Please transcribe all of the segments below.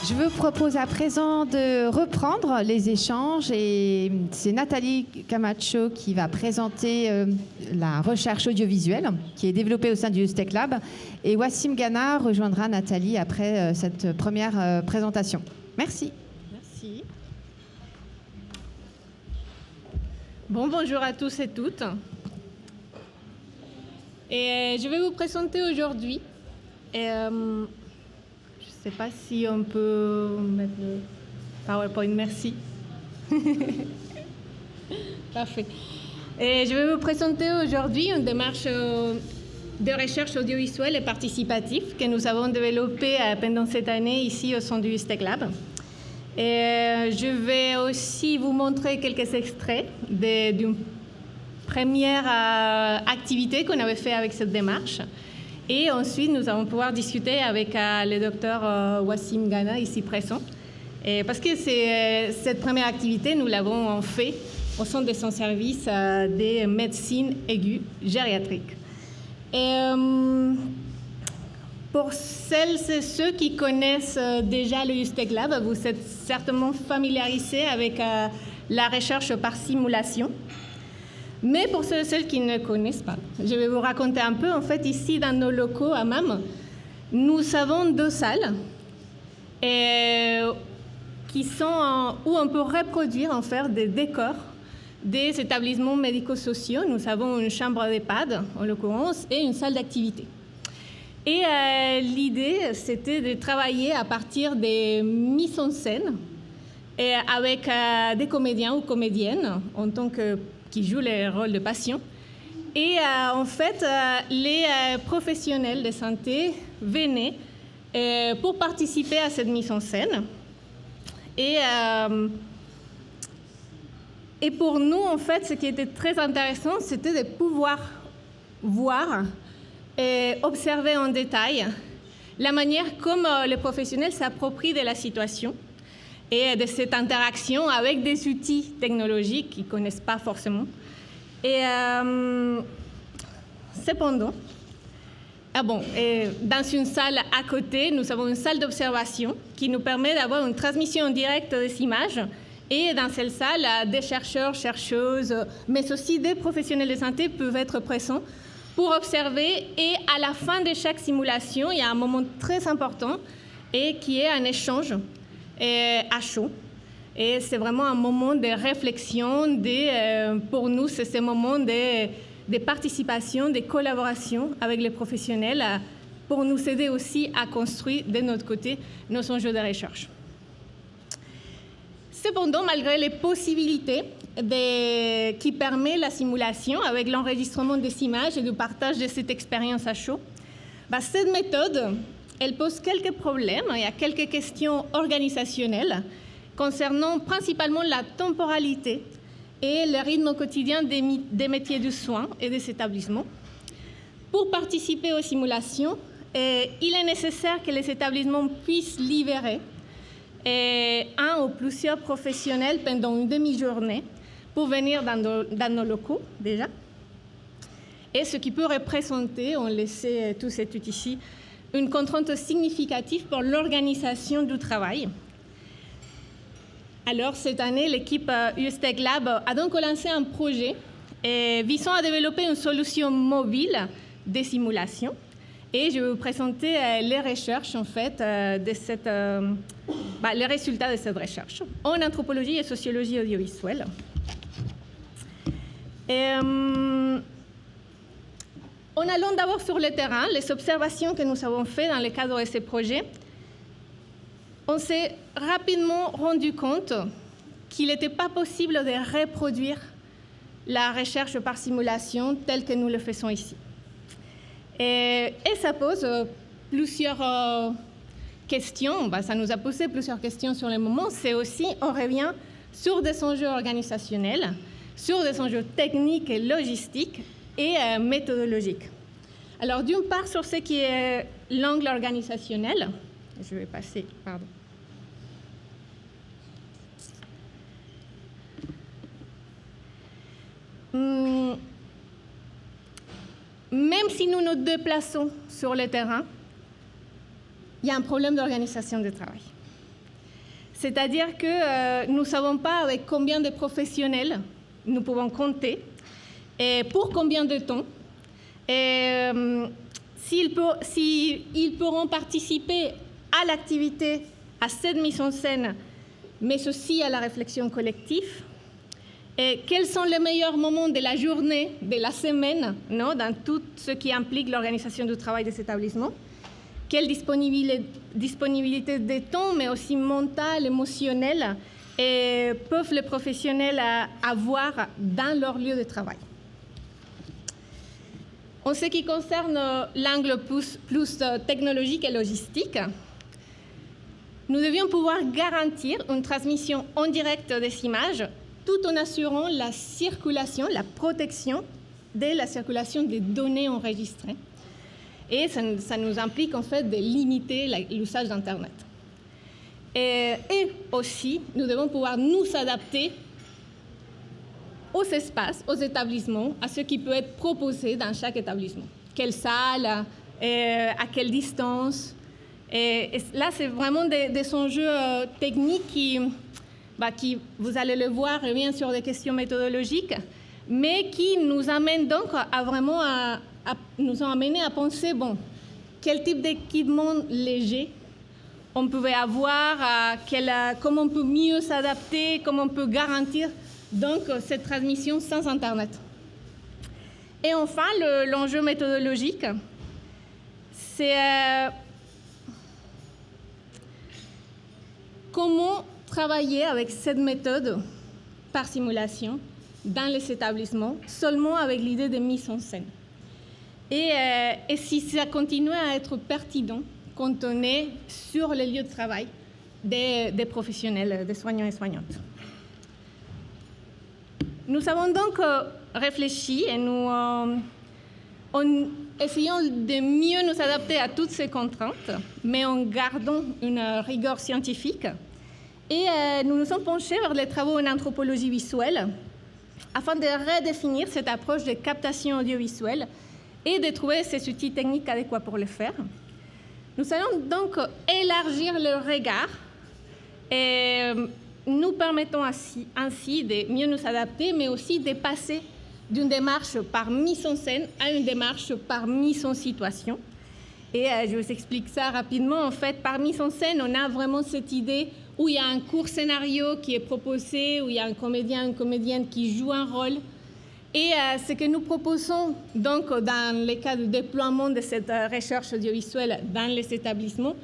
Je vous propose à présent de reprendre les échanges et c'est Nathalie Camacho qui va présenter la recherche audiovisuelle qui est développée au sein du Eustech Lab et Wassim Ghana rejoindra Nathalie après cette première présentation. Merci. Merci. Bonjour à tous et toutes. Et je vais vous présenter aujourd'hui. Je ne sais pas si on peut mettre le PowerPoint. Merci. Parfait. Et je vais vous présenter aujourd'hui une démarche de recherche audiovisuelle et participative que nous avons développée pendant cette année ici au sein du Eustech Lab. Et je vais aussi vous montrer quelques extraits d'une première activité qu'on avait fait avec cette démarche. Et ensuite, nous allons pouvoir discuter avec le docteur Wassim Ghana, ici présent. Et parce que cette première activité, nous l'avons fait au centre de son service de médecine aiguë gériatrique. Et pour celles et ceux qui connaissent déjà le Eustech Lab, vous êtes certainement familiarisés avec la recherche par simulation. Mais pour ceux et celles qui ne connaissent pas, je vais vous raconter un peu. En fait, ici, dans nos locaux à MAM, nous avons 2 salles qui sont où on peut reproduire, en fait, des décors des établissements médico-sociaux. Nous avons une chambre d'EHPAD, en l'occurrence, et une salle d'activité. Et l'idée, c'était de travailler à partir des mises en scène et avec des comédiens ou comédiennes qui jouent le rôle de patients. Et en fait, les professionnels de santé venaient pour participer à cette mise en scène. Et pour nous, en fait, ce qui était très intéressant, c'était de pouvoir voir et observer en détail la manière comme les professionnels s'approprient de la situation et de cette interaction avec des outils technologiques qu'ils ne connaissent pas forcément. Et cependant, dans une salle à côté, nous avons une salle d'observation qui nous permet d'avoir une transmission en direct des images. Et dans cette salle, des chercheurs, chercheuses, mais aussi des professionnels de santé peuvent être présents pour observer. Et à la fin de chaque simulation, il y a un moment très important et qui est un échange à chaud. Et c'est vraiment un moment de réflexion. Pour nous, c'est ce moment de participation, de collaboration avec les professionnels pour nous aider aussi à construire de notre côté nos enjeux de recherche. Cependant, malgré les possibilités qui permet la simulation avec l'enregistrement des images et le partage de cette expérience à chaud, cette méthode, elle pose quelques problèmes. Il y a quelques questions organisationnelles concernant principalement la temporalité et le rythme quotidien des métiers du soin et des établissements. Pour participer aux simulations, il est nécessaire que les établissements puissent libérer un ou plusieurs professionnels pendant une demi-journée pour venir dans nos locaux déjà. Et ce qui peut représenter, on le sait tous et toutes ici, une contrainte significative pour l'organisation du travail. Alors, cette année, l'équipe Eustech Lab a donc lancé un projet visant à développer une solution mobile de simulation. Et je vais vous présenter les recherches, en fait, les résultats de cette recherche en anthropologie et sociologie audiovisuelle. En allant d'abord sur le terrain, les observations que nous avons faites dans le cadre de ce projet, on s'est rapidement rendu compte qu'il n'était pas possible de reproduire la recherche par simulation telle que nous le faisons ici. Et ça pose plusieurs questions. Ça nous a posé plusieurs questions sur le moment. C'est aussi, on revient sur des enjeux organisationnels, sur des enjeux techniques et logistiques et méthodologiques. Alors, d'une part, sur ce qui est l'angle organisationnel, je vais passer, pardon. Même si nous nous déplaçons sur le terrain, il y a un problème d'organisation du travail. C'est-à-dire que nous ne savons pas avec combien de professionnels nous pouvons compter et pour combien de temps. Et s'ils pourront participer à l'activité, à cette mise en scène, mais aussi à la réflexion collective. Et quels sont les meilleurs moments de la journée, de la semaine, non, dans tout ce qui implique l'organisation du travail des établissements. Quelle disponibilité de temps, mais aussi mentale, émotionnelle, peuvent les professionnels avoir dans leur lieu de travail. En ce qui concerne l'angle plus technologique et logistique, nous devions pouvoir garantir une transmission en direct des images tout en assurant la circulation, la protection de la circulation des données enregistrées. Et ça nous implique en fait de limiter l'usage d'Internet. Et aussi, nous devons pouvoir nous adapter aux espaces, aux établissements, à ce qui peut être proposé dans chaque établissement. Quelle salle, à quelle distance. Et là, c'est vraiment des enjeux techniques qui, vous allez le voir, reviennent sur des questions méthodologiques, mais qui nous amènent donc nous ont amené à penser, quel type d'équipement léger on pouvait avoir, comment on peut mieux s'adapter, comment on peut garantir donc cette transmission sans Internet. Et enfin, l'enjeu méthodologique, c'est comment travailler avec cette méthode par simulation dans les établissements, seulement avec l'idée de mise en scène. Et si ça continue à être pertinent quand on est sur les lieux de travail des professionnels, des soignants et soignantes. Nous avons donc réfléchi et nous essayons de mieux nous adapter à toutes ces contraintes, mais en gardant une rigueur scientifique. Et nous nous sommes penchés vers les travaux en anthropologie visuelle afin de redéfinir cette approche de captation audiovisuelle et de trouver ces outils techniques adéquats pour le faire. Nous allons donc élargir le regard et nous permettons ainsi de mieux nous adapter, mais aussi de passer d'une démarche par mise en scène à une démarche par mise en situation. Et je vous explique ça rapidement. En fait, par mise en scène, on a vraiment cette idée où il y a un court scénario qui est proposé, où il y a un comédien, une comédienne qui joue un rôle. Et ce que nous proposons donc dans le cas du déploiement de cette recherche audiovisuelle dans les établissements,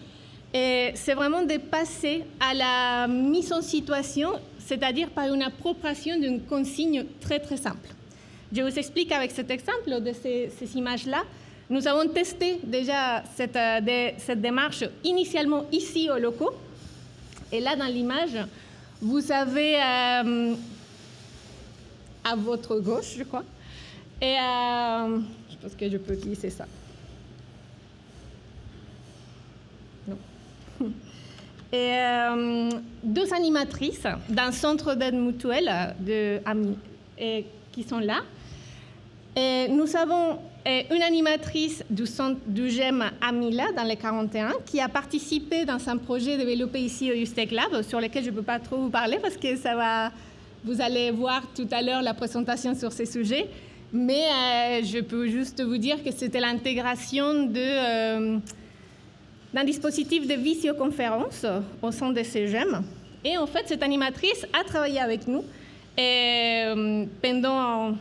c'est vraiment de passer à la mise en situation, c'est-à-dire par une appropriation d'une consigne très très simple. Je vous explique avec cet exemple de ces images-là. Nous avons testé déjà cette démarche initialement ici aux locaux. Et là, dans l'image, vous avez à votre gauche, je crois. Et je pense que je peux glisser ça. Non. Et deux animatrices d'un centre d'aide mutuelle qui sont là. Et nous avons une animatrice du GEM Amila dans les 41 qui a participé dans un projet développé ici au USTEC Lab sur lequel je ne peux pas trop vous parler parce que vous allez voir tout à l'heure la présentation sur ces sujets. Mais je peux juste vous dire que c'était l'intégration d'un dispositif de visioconférence au sein de ces GEM. Et en fait, cette animatrice a travaillé avec nous pendant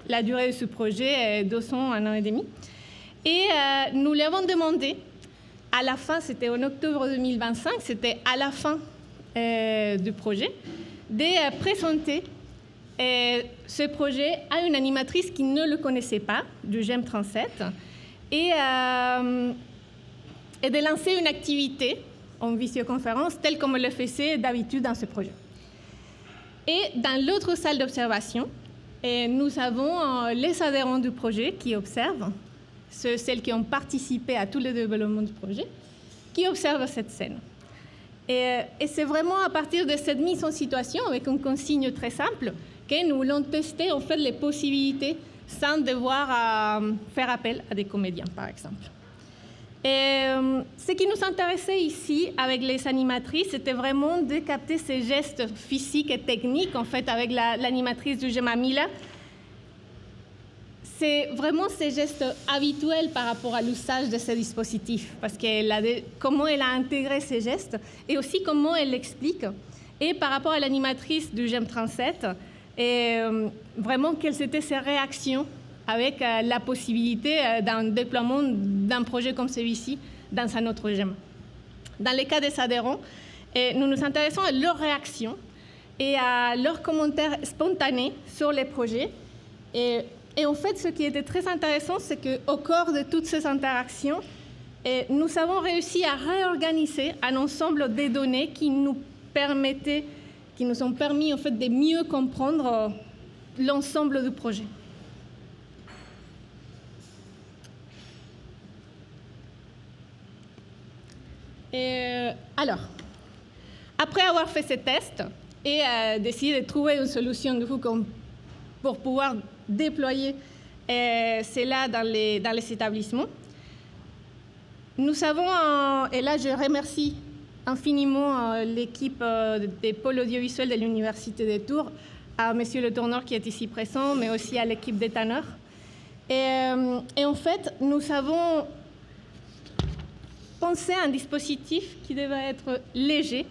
la durée de ce projet, 2 ans, 1 an et demi. Et nous lui avons demandé, à la fin, c'était en octobre 2025, c'était à la fin du projet, de présenter ce projet à une animatrice qui ne le connaissait pas, du GEM 37, et de lancer une activité en visioconférence telle comme on le faisait d'habitude dans ce projet. Et dans l'autre salle d'observation, nous avons les adhérents du projet qui observent, celles qui ont participé à tout le développement du projet, qui observent cette scène. Et c'est vraiment à partir de cette mise en situation, avec une consigne très simple, que nous voulons tester en fait les possibilités sans devoir faire appel à des comédiens, par exemple. Et ce qui nous intéressait ici avec les animatrices, c'était vraiment de capter ces gestes physiques et techniques, en fait, avec l'animatrice du Gemamila. C'est vraiment ces gestes habituels par rapport à l'usage de ces dispositifs, parce que comment elle a intégré ces gestes et aussi comment elle l'explique. Et par rapport à l'animatrice du GEM 37, et vraiment quelles étaient ses réactions avec la possibilité d'un déploiement d'un projet comme celui-ci dans un autre GEM. Dans les cas des adhérents, nous nous intéressons à leurs réactions et à leurs commentaires spontanés sur les projets. Et en fait, ce qui était très intéressant, c'est qu'au cours de toutes ces interactions, nous avons réussi à réorganiser un ensemble de données qui nous ont permis en fait, de mieux comprendre l'ensemble du projet. Alors, après avoir fait ces tests et d'essayer de trouver une solution du coup, pour pouvoir déployer cela dans les établissements, nous avons, et là je remercie infiniment l'équipe des pôles audiovisuels de l'Université de Tours, à M. Le Tourneur qui est ici présent, mais aussi à l'équipe des Tanneurs. Et en fait, nous avons pensé à un dispositif qui devait être léger,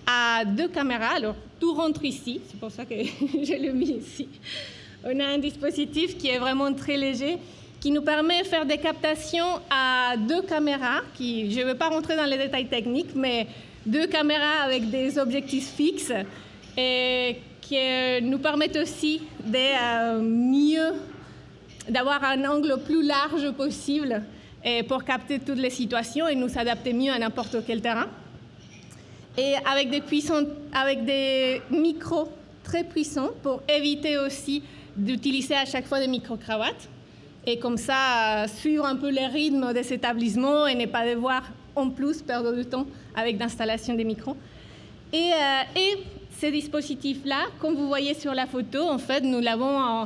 à 2 caméras. Alors, tout rentre ici, c'est pour ça que je l'ai mis ici. On a un dispositif qui est vraiment très léger, qui nous permet de faire des captations à 2 caméras, je ne vais pas rentrer dans les détails techniques, mais 2 caméras avec des objectifs fixes, et qui nous permettent aussi d'avoir un angle plus large possible pour capter toutes les situations et nous adapter mieux à n'importe quel terrain. Et avec des micros très puissants pour éviter aussi d'utiliser à chaque fois des micro-cravates. Et comme ça, suivre un peu les rythmes des établissements et ne pas devoir en plus perdre du temps avec l'installation des micros. Et ces dispositifs-là, comme vous voyez sur la photo, en fait, nous l'avons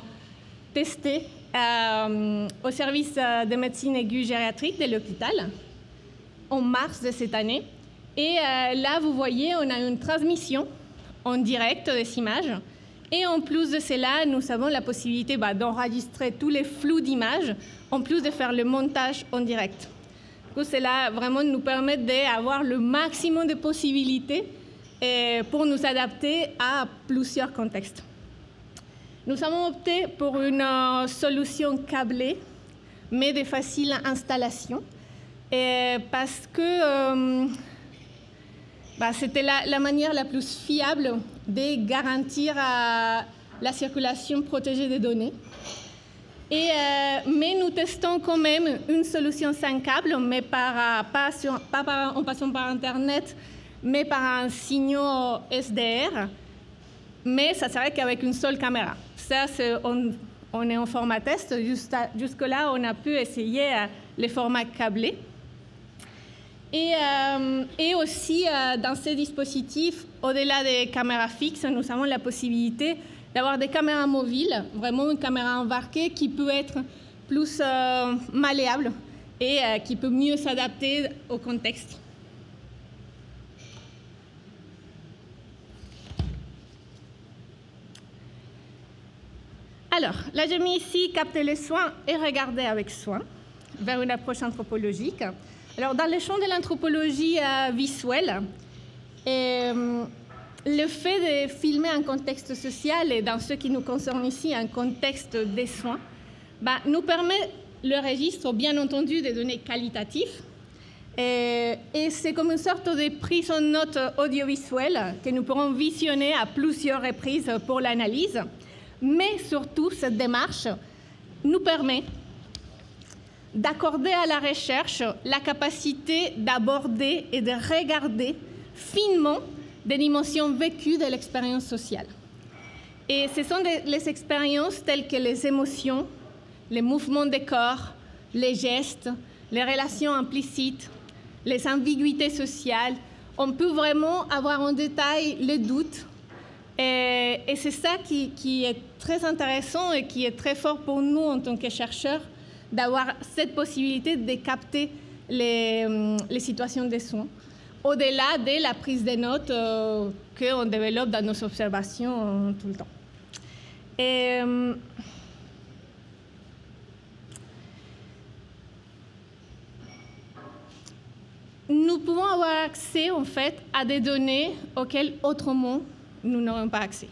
testé au service de médecine aiguë gériatrique de l'hôpital en mars de cette année. Et là, vous voyez, on a une transmission en direct des images. Et en plus de cela, nous avons la possibilité d'enregistrer tous les flux d'images, en plus de faire le montage en direct. Du coup, cela vraiment nous permet d'avoir le maximum de possibilités pour nous adapter à plusieurs contextes. Nous avons opté pour une solution câblée, mais de facile installation, parce que c'était la manière la plus fiable de garantir la circulation protégée des données. Mais nous testons quand même une solution sans câble, mais pas en passant par Internet, mais par un signal SDR. Mais ça serait qu'avec une seule caméra. Ça, on est en format test. Jusque-là, on a pu essayer les formats câblés. Et aussi, dans ces dispositifs, au-delà des caméras fixes, nous avons la possibilité d'avoir des caméras mobiles, vraiment une caméra embarquée qui peut être plus malléable et qui peut mieux s'adapter au contexte. Alors, là, j'ai mis ici « Capter les soins et regarder avec soin » vers une approche anthropologique. Alors, dans le champ de l'anthropologie visuelle, le fait de filmer un contexte social et dans ce qui nous concerne ici, un contexte des soins, nous permet le registre, bien entendu, des données qualitatives. Et c'est comme une sorte de prise en note audiovisuelle que nous pourrons visionner à plusieurs reprises pour l'analyse. Mais surtout, cette démarche nous permet d'accorder à la recherche la capacité d'aborder et de regarder finement des dimensions vécues de l'expérience sociale. Et ce sont les expériences telles que les émotions, les mouvements des corps, les gestes, les relations implicites, les ambiguïtés sociales. On peut vraiment avoir en détail les doutes. Et c'est ça qui est très intéressant et qui est très fort pour nous en tant que chercheurs, d'avoir cette possibilité de capter les situations de soins, au-delà de la prise de notes qu'on développe dans nos observations tout le temps. Et, nous pouvons avoir accès, en fait, à des données auxquelles, autrement, nous n'aurions pas accès.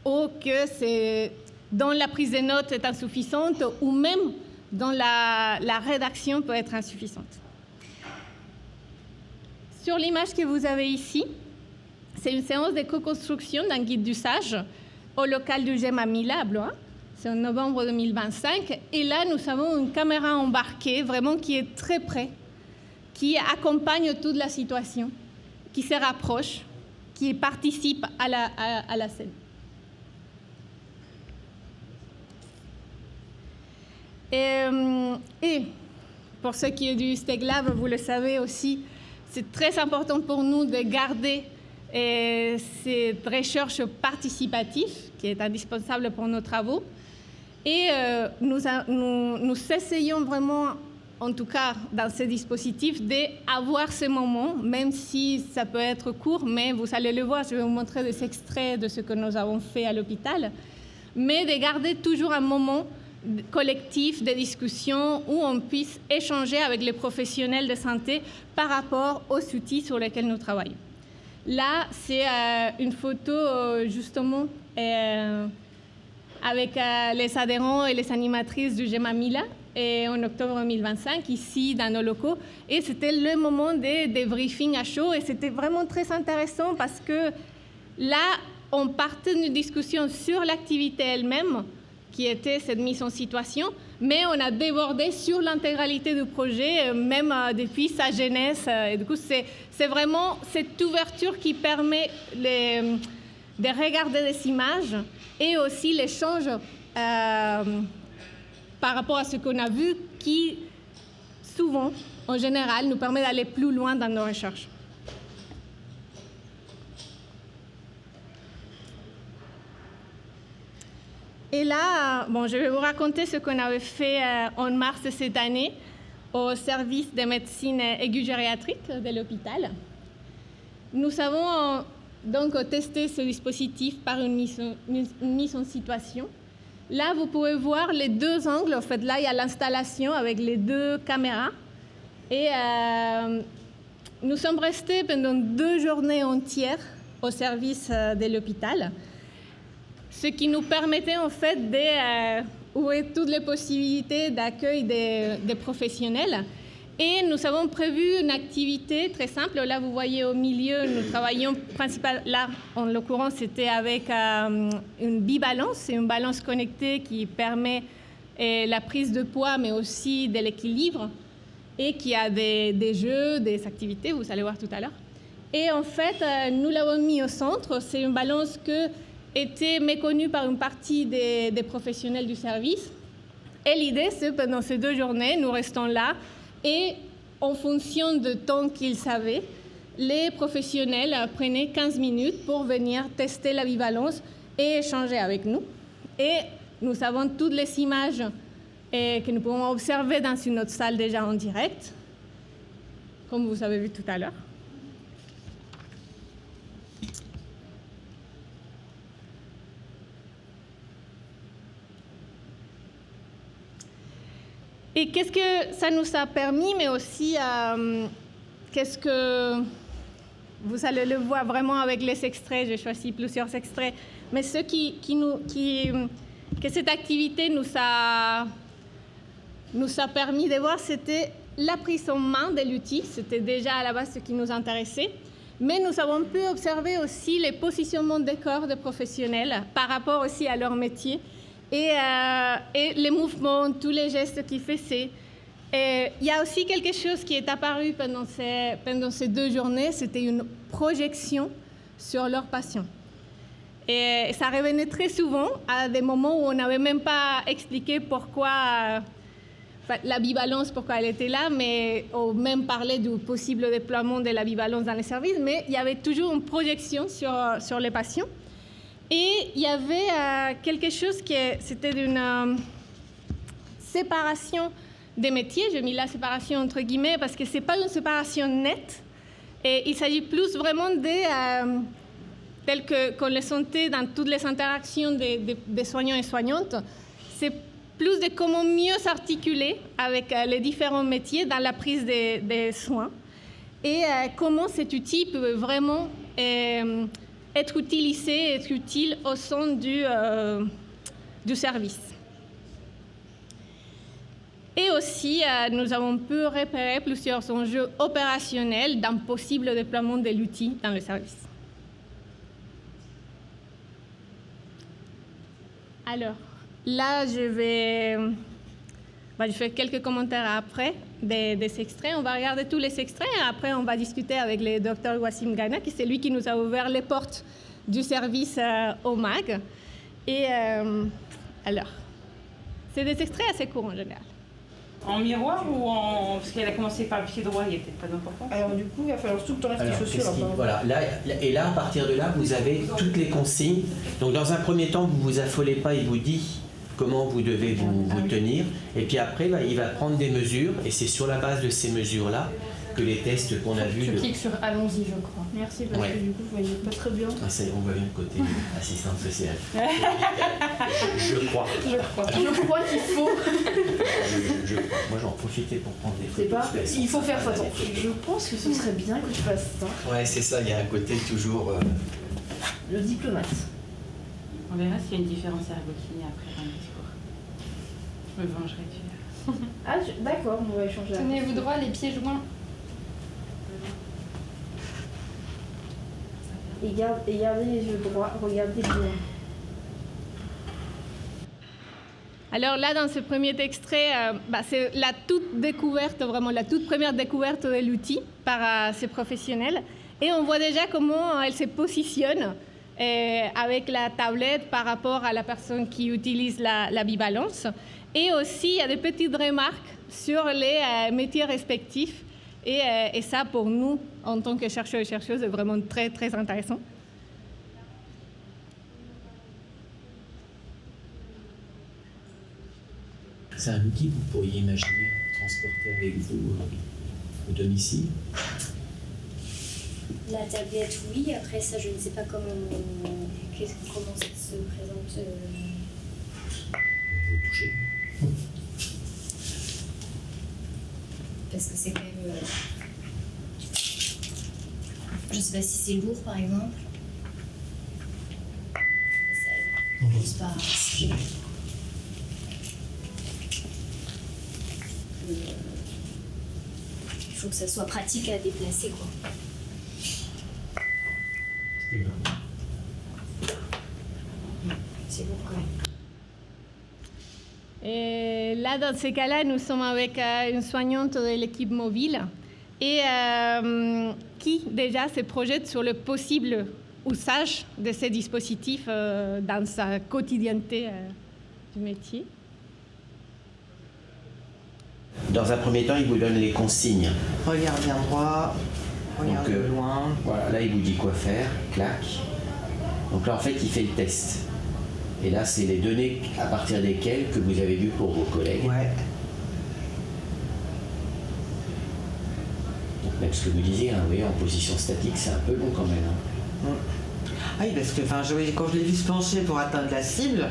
Ou que dans la prise de notes est insuffisante, ou même dans la rédaction peut être insuffisante. Sur l'image que vous avez ici, c'est une séance de co-construction d'un guide d'usage au local du GEM à Mila, à Blois. C'est en novembre 2025. Et là, nous avons une caméra embarquée, vraiment qui est très près, qui accompagne toute la situation, qui se rapproche, qui participe à la scène. Et pour ce qui est du STECLAB, vous le savez aussi, c'est très important pour nous de garder cette recherche participative qui est indispensable pour nos travaux. Et nous essayons vraiment, en tout cas dans ce dispositif, d'avoir ce moment, même si ça peut être court, mais vous allez le voir, je vais vous montrer des extraits de ce que nous avons fait à l'hôpital, mais de garder toujours un moment collectif de discussion où on puisse échanger avec les professionnels de santé par rapport aux outils sur lesquels nous travaillons. Là, c'est une photo justement avec les adhérents et les animatrices du GEM à Mila en octobre 2025, ici dans nos locaux. Et c'était le moment des débriefings à chaud. Et c'était vraiment très intéressant parce que là, on partait d'une discussion sur l'activité elle-même, qui était cette mise en situation, mais on a débordé sur l'intégralité du projet, même depuis sa genèse. Et du coup, c'est vraiment cette ouverture qui permet de regarder des images et aussi l'échange par rapport à ce qu'on a vu, qui souvent, en général, nous permet d'aller plus loin dans nos recherches. Et là, je vais vous raconter ce qu'on avait fait en mars de cette année au service de médecine aiguë-gériatrique de l'hôpital. Nous avons donc testé ce dispositif par une mise en situation. Là, vous pouvez voir les deux angles. En fait, là, il y a l'installation avec les deux caméras. Et nous sommes restés pendant 2 journées entières au service de l'hôpital, ce qui nous permettait en fait d'ouvrir toutes les possibilités d'accueil des professionnels. Et nous avons prévu une activité très simple. Là, vous voyez au milieu, nous travaillons principalement, là, en l'occurrence, c'était avec une bibalance. C'est une balance connectée qui permet la prise de poids, mais aussi de l'équilibre, et qui a des jeux, des activités, vous allez voir tout à l'heure. Et en fait, nous l'avons mis au centre. C'est une balance qui était méconnue par une partie des professionnels du service. Et l'idée, c'est que pendant ces 2 journées, nous restons là. Et en fonction du temps qu'ils avaient, les professionnels prenaient 15 minutes pour venir tester la bivalence et échanger avec nous. Et nous avons toutes les images que nous pouvons observer dans une autre salle déjà en direct, comme vous avez vu tout à l'heure. Et qu'est-ce que ça nous a permis, mais aussi qu'est-ce que vous allez le voir vraiment avec les extraits. J'ai choisi plusieurs extraits, mais ce que cette activité nous a permis de voir, c'était la prise en main de l'outil. C'était déjà à la base ce qui nous intéressait, mais nous avons pu observer aussi les positionnements des corps des professionnels par rapport aussi à leur métier. Et les mouvements, tous les gestes qu'ils faisaient. Il y a aussi quelque chose qui est apparu pendant ces 2 journées, c'était une projection sur leurs patients. Et ça revenait très souvent à des moments où on n'avait même pas expliqué pourquoi la bivalence, pourquoi elle était là, mais on même parlait du possible déploiement de la bivalence dans les services, mais il y avait toujours une projection sur les patients. Et il y avait quelque chose c'était d'une séparation des métiers. J'ai mis la séparation entre guillemets parce que ce n'est pas une séparation nette. Et il s'agit plus vraiment tel qu'on le sentait dans toutes les interactions des soignants et soignantes. C'est plus de comment mieux s'articuler avec les différents métiers dans la prise des soins et comment cet outil peut vraiment être utilisé, être utile au sein du service. Et aussi, nous avons pu repérer plusieurs enjeux opérationnels d'un possible déploiement de l'outil dans le service. Alors, là, je fais quelques commentaires après des extraits. On va regarder tous les extraits et après, on va discuter avec le docteur Wassim Ghana, qui c'est lui qui nous a ouvert les portes du service au MAG. Et alors, c'est des extraits assez courts en général. En miroir ou en... Parce qu'elle a commencé par le pied droit, il était pas d'importance. Alors du coup, il va falloir surtout que tu enlèves tes chaussures. Voilà, et là, à partir de là, vous avez toutes les consignes. Donc dans un premier temps, vous ne vous affolez pas, il vous dit comment vous devez vous tenir. Et puis après, il va prendre des mesures, et c'est sur la base de ces mesures-là que les tests qu'on a vus... Tu cliques sur allons-y, je crois. Merci, parce que du coup, vous voyez pas très bien. Ah, on voit bien le côté assistante sociale. Je crois. Je crois qu'il faut... Moi, j'en profitais pour prendre des photos. Il faut faire ça. Je pense que ce serait bien que tu fasses ça. Ouais, c'est ça, il y a un côté toujours... Le diplomate. On verra s'il y a une différence ergokinie après dans le discours. Je me vengerai du... Ah, d'accord, on va échanger. Tenez-vous droit, les pieds joints. Et gardez les yeux droits, regardez bien. Alors là, dans ce premier extrait, c'est la toute découverte, vraiment la toute première découverte de l'outil par ces professionnels. Et on voit déjà comment elle se positionne avec la tablette par rapport à la personne qui utilise la bibalance. Et aussi, il y a des petites remarques sur les métiers respectifs. Et ça, pour nous, en tant que chercheurs et chercheuses, est vraiment très, très intéressant. C'est un outil que vous pourriez imaginer transporter avec vous au domicile? La tablette, oui. Après ça, je ne sais pas comment ça se présente. Vous touchez. Parce que c'est quand même... je ne sais pas si c'est lourd, par exemple. Ça ne pas... Il faut que ça soit pratique à déplacer, quoi. C'est lourd quand même. Et là, dans ces cas-là, nous sommes avec une soignante de l'équipe mobile et qui déjà se projette sur le possible usage de ces dispositifs dans sa quotidienneté du métier. Dans un premier temps, il vous donne les consignes. Regarde bien droit, regarde de loin. Voilà, là, il vous dit quoi faire, clac. Donc là, en fait, il fait le test. Et là, c'est les données à partir desquelles que vous avez vues pour vos collègues. Ouais. Donc, même ce que vous disiez, hein, vous voyez, en position statique, c'est un peu long quand même. Hein. Ah oui, parce que quand je l'ai vu se pencher pour atteindre la cible,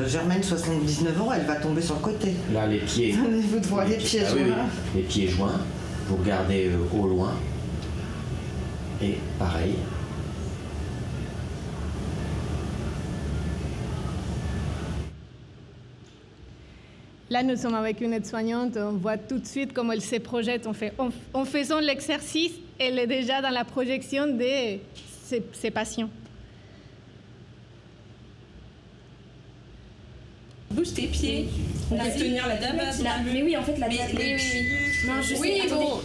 Germaine, 79 ans, elle va tomber sur le côté. Là, les pieds. Vous devez les pieds joints. Oui, les pieds joints. Vous regardez au loin. Et pareil. Là, nous sommes avec une aide-soignante, on voit tout de suite comment elle se projette. En faisant l'exercice, elle est déjà dans la projection de ses patients. Bouge tes pieds. On va tenir la tablette. Mais oui, en fait, la tablette. Non, je sais.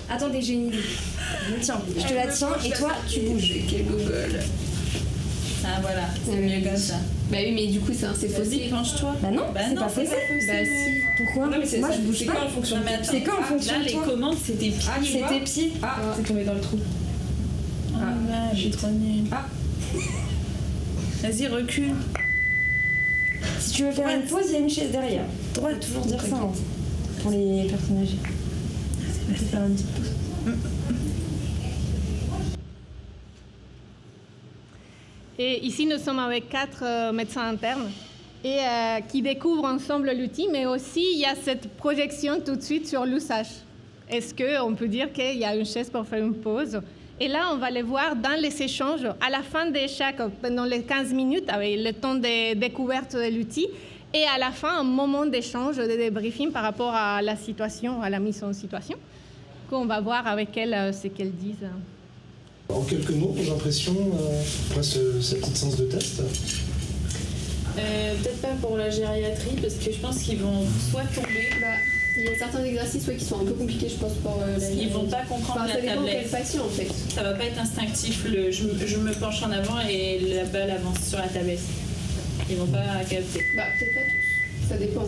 Attendez, j'ai une idée. Tiens, je te la tiens et toi, tu bouges. Quel Google. Ah voilà, c'est mieux comme ça. Bah oui, mais du coup, c'est faussé. Penche-toi. Bah non, c'est pas faussé. Bah si. Pourquoi? Non, mais moi, je bouge pas. C'est quand en fonction de toi? Là, les commandes, c'est tes pieds. C'est tes pieds. Ah, c'est tombé dans le trou. Ah, je suis trop nulle. Ah. Vas-y, recule. Si tu veux faire une pause, il y a une chaise derrière. Droite, toujours dire ça. pour les personnes âgées. On peut faire une petite pause. Et ici, nous sommes avec 4 médecins internes et qui découvrent ensemble l'outil, mais aussi il y a cette projection tout de suite sur l'usage. Est-ce qu'on peut dire qu'il y a une chaise pour faire une pause? Et là, on va les voir dans les échanges, à la fin de chaque, pendant les 15 minutes, avec le temps de découverte de l'outil, et à la fin, un moment d'échange, de débriefing par rapport à la situation, à la mise en situation. On va voir avec elles ce qu'elles disent. En quelques mots, vos impressions après cette petite séance de test? Peut-être pas pour la gériatrie, parce que je pense qu'ils vont soit tomber. Il y a certains exercices qui sont un peu compliqués, je pense, pour la Ils vont pas comprendre la tablette. Quel patient, en fait. Ça va pas être instinctif. Je me penche en avant et la balle avance sur la tablette. Ils vont pas capter. Peut-être pas tous. Ça dépend.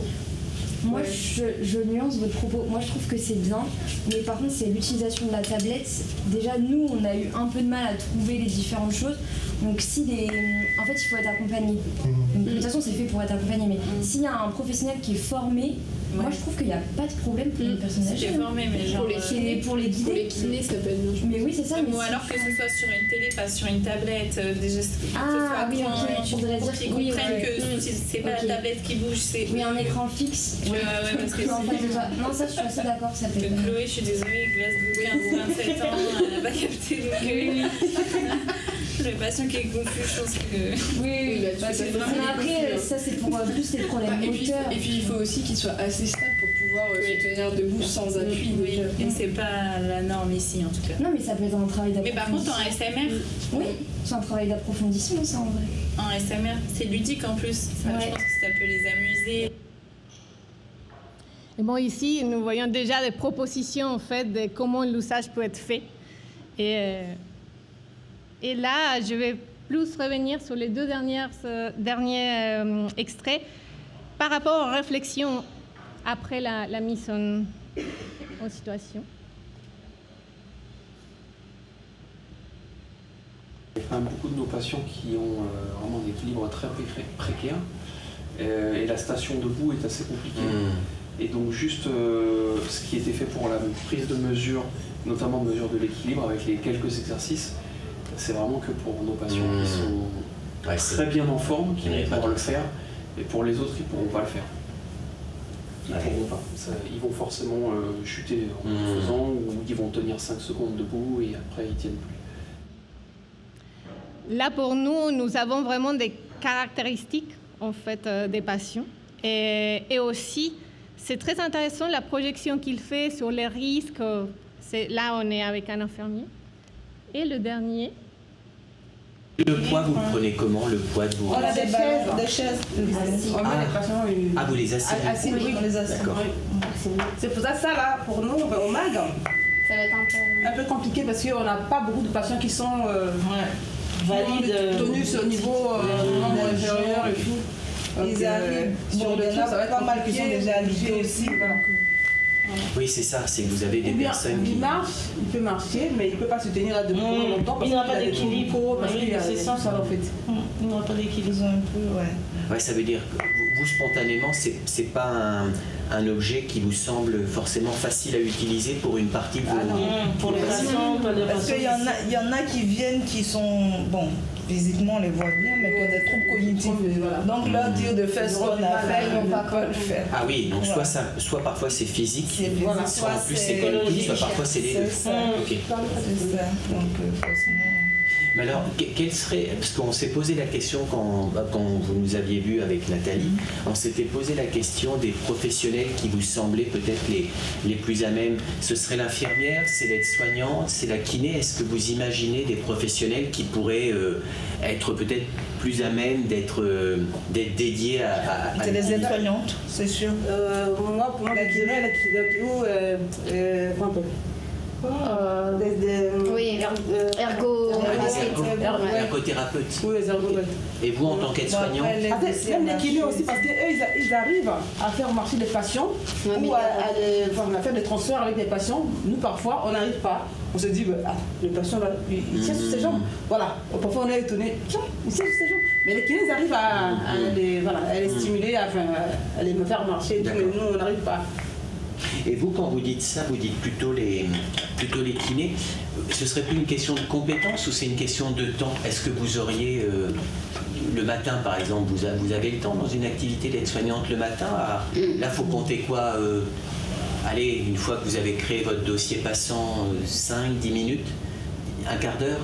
Moi, je nuance votre propos. Moi, je trouve que c'est bien, mais par contre, c'est l'utilisation de la tablette. Déjà, nous, on a eu un peu de mal à trouver les différentes choses. Donc, en fait, il faut être accompagné. Donc, de toute façon, c'est fait pour être accompagné. Mais s'il y a un professionnel qui est formé, moi, je trouve qu'il n'y a pas de problème pour les personnes âgées. Qui est formé, mais genre pour les guider. Pour les kinés, ça peut être bien. Mais oui, c'est ça. Ou alors que ce soit sur une télé, pas sur une tablette. Déjà, oui, ok. Pour qu'ils comprennent que c'est pas la tablette qui bouge, c'est. Oui, un écran fixe. Ouais, parce que non, ça, je suis assez d'accord, ça fait. Chloé, je suis désolée, Glasgow, 15-27 ans, elle n'a pas capté. Donc, le patient qui est confus, je pense que. Oui, c'est vraiment. Après, ça, c'est pour plus les problèmes moteurs. Et puis, il faut aussi qu'il soit assez stable pour pouvoir se tenir debout sans appui. Oui, et c'est pas la norme ici, en tout cas. Non, mais ça peut être un travail d'approfondissement. Mais par contre, en SMR. Oui, c'est un travail d'approfondissement, ça, en vrai. En SMR, c'est ludique en plus. Ça, je pense que ça peut les amuser. Et bon, ici, nous voyons déjà des propositions, en fait, de comment l'usage peut être fait. Et là, je vais plus revenir sur les 2 derniers extraits par rapport aux réflexions après la mise en situation. Il y a quand même beaucoup de nos patients qui ont vraiment un équilibre très précaire et la station debout est assez compliquée. Et donc juste ce qui était fait pour la prise de mesure, notamment mesure de l'équilibre avec les quelques exercices, c'est vraiment que pour nos patients qui sont très bien en forme, qui vont pouvoir le faire, et pour les autres, ils ne pourront pas le faire. Ils ne pourront pas. Ils vont forcément chuter en le faisant, ou ils vont tenir 5 secondes debout et après ils ne tiennent plus. Là, pour nous, nous avons vraiment des caractéristiques en fait, des patients. Et aussi, c'est très intéressant la projection qu'il fait sur les risques. Là, on est avec un infirmier. Et le dernier. Le poids, vous le prenez comment, le poids de vos... On a des chaises. On met les patients... vous les asseyez. Oui, on les assied. C'est pour ça, là, pour nous, au MAG, ça va être un peu compliqué parce qu'on n'a pas beaucoup de patients qui sont valides, tenus au niveau membre inférieur et tout. Ils arrivent. Sur le ça va être pas mal qui sont déjà habitués aussi. Oui, c'est ça, c'est que vous avez des personnes qui... Il marche, il peut marcher, mais il ne peut pas se tenir là debout longtemps parce qu'il n'aura pas d'équilibre. C'est ça, en fait. Il n'aura pas d'équilibre un peu, Ouais, ça veut dire que vous spontanément, c'est pas un objet qui vous semble forcément facile à utiliser pour une partie de vos... pour les patients, parce qu'il y en a qui viennent qui sont... Bon, physiquement, on les voit bien, mais qui ont des troubles cognitifs. Donc, leur dire de faire ce qu'on a fait, ils ne vont pas le faire. Ah oui, donc soit parfois c'est physique, soit en plus c'est cognitif, soit parfois c'est les deux. C'est ça. Okay. C'est ça. Donc, forcément... Mais alors, quel serait... Parce qu'on s'est posé la question quand vous nous aviez vu avec Nathalie, on s'était posé la question des professionnels qui vous semblaient peut-être les plus à même. Ce serait l'infirmière, c'est l'aide-soignante, c'est la kiné. Est-ce que vous imaginez des professionnels qui pourraient être peut-être plus à même d'être dédiés à c'est les aides-soignantes, c'est sûr. Moi, pour moi, la kiné, oui, ergothérapeute. Oui, les ergothérapeutes. Et vous, en tant qu'aide-soignant? Même les kinés aussi, parce qu'eux, ils arrivent à faire marcher les patients ou à faire des transferts avec les patients. Nous, parfois, on n'arrive pas. On se dit, le patient, il tient sur ses jambes. Voilà. Parfois, on est étonné. Tiens, il tient sur ses jambes. Mais les kinés, ils arrivent à les stimuler, à les faire marcher. Mais nous, on n'arrive pas. Et vous, quand vous dites ça, vous dites plutôt les kinés. Ce serait plus une question de compétence ou c'est une question de temps? Est-ce que vous auriez, le matin par exemple, vous avez le temps dans une activité d'être soignante le matin Là, il faut compter quoi Allez, une fois que vous avez créé votre dossier passant, 5-10 minutes, un quart d'heure.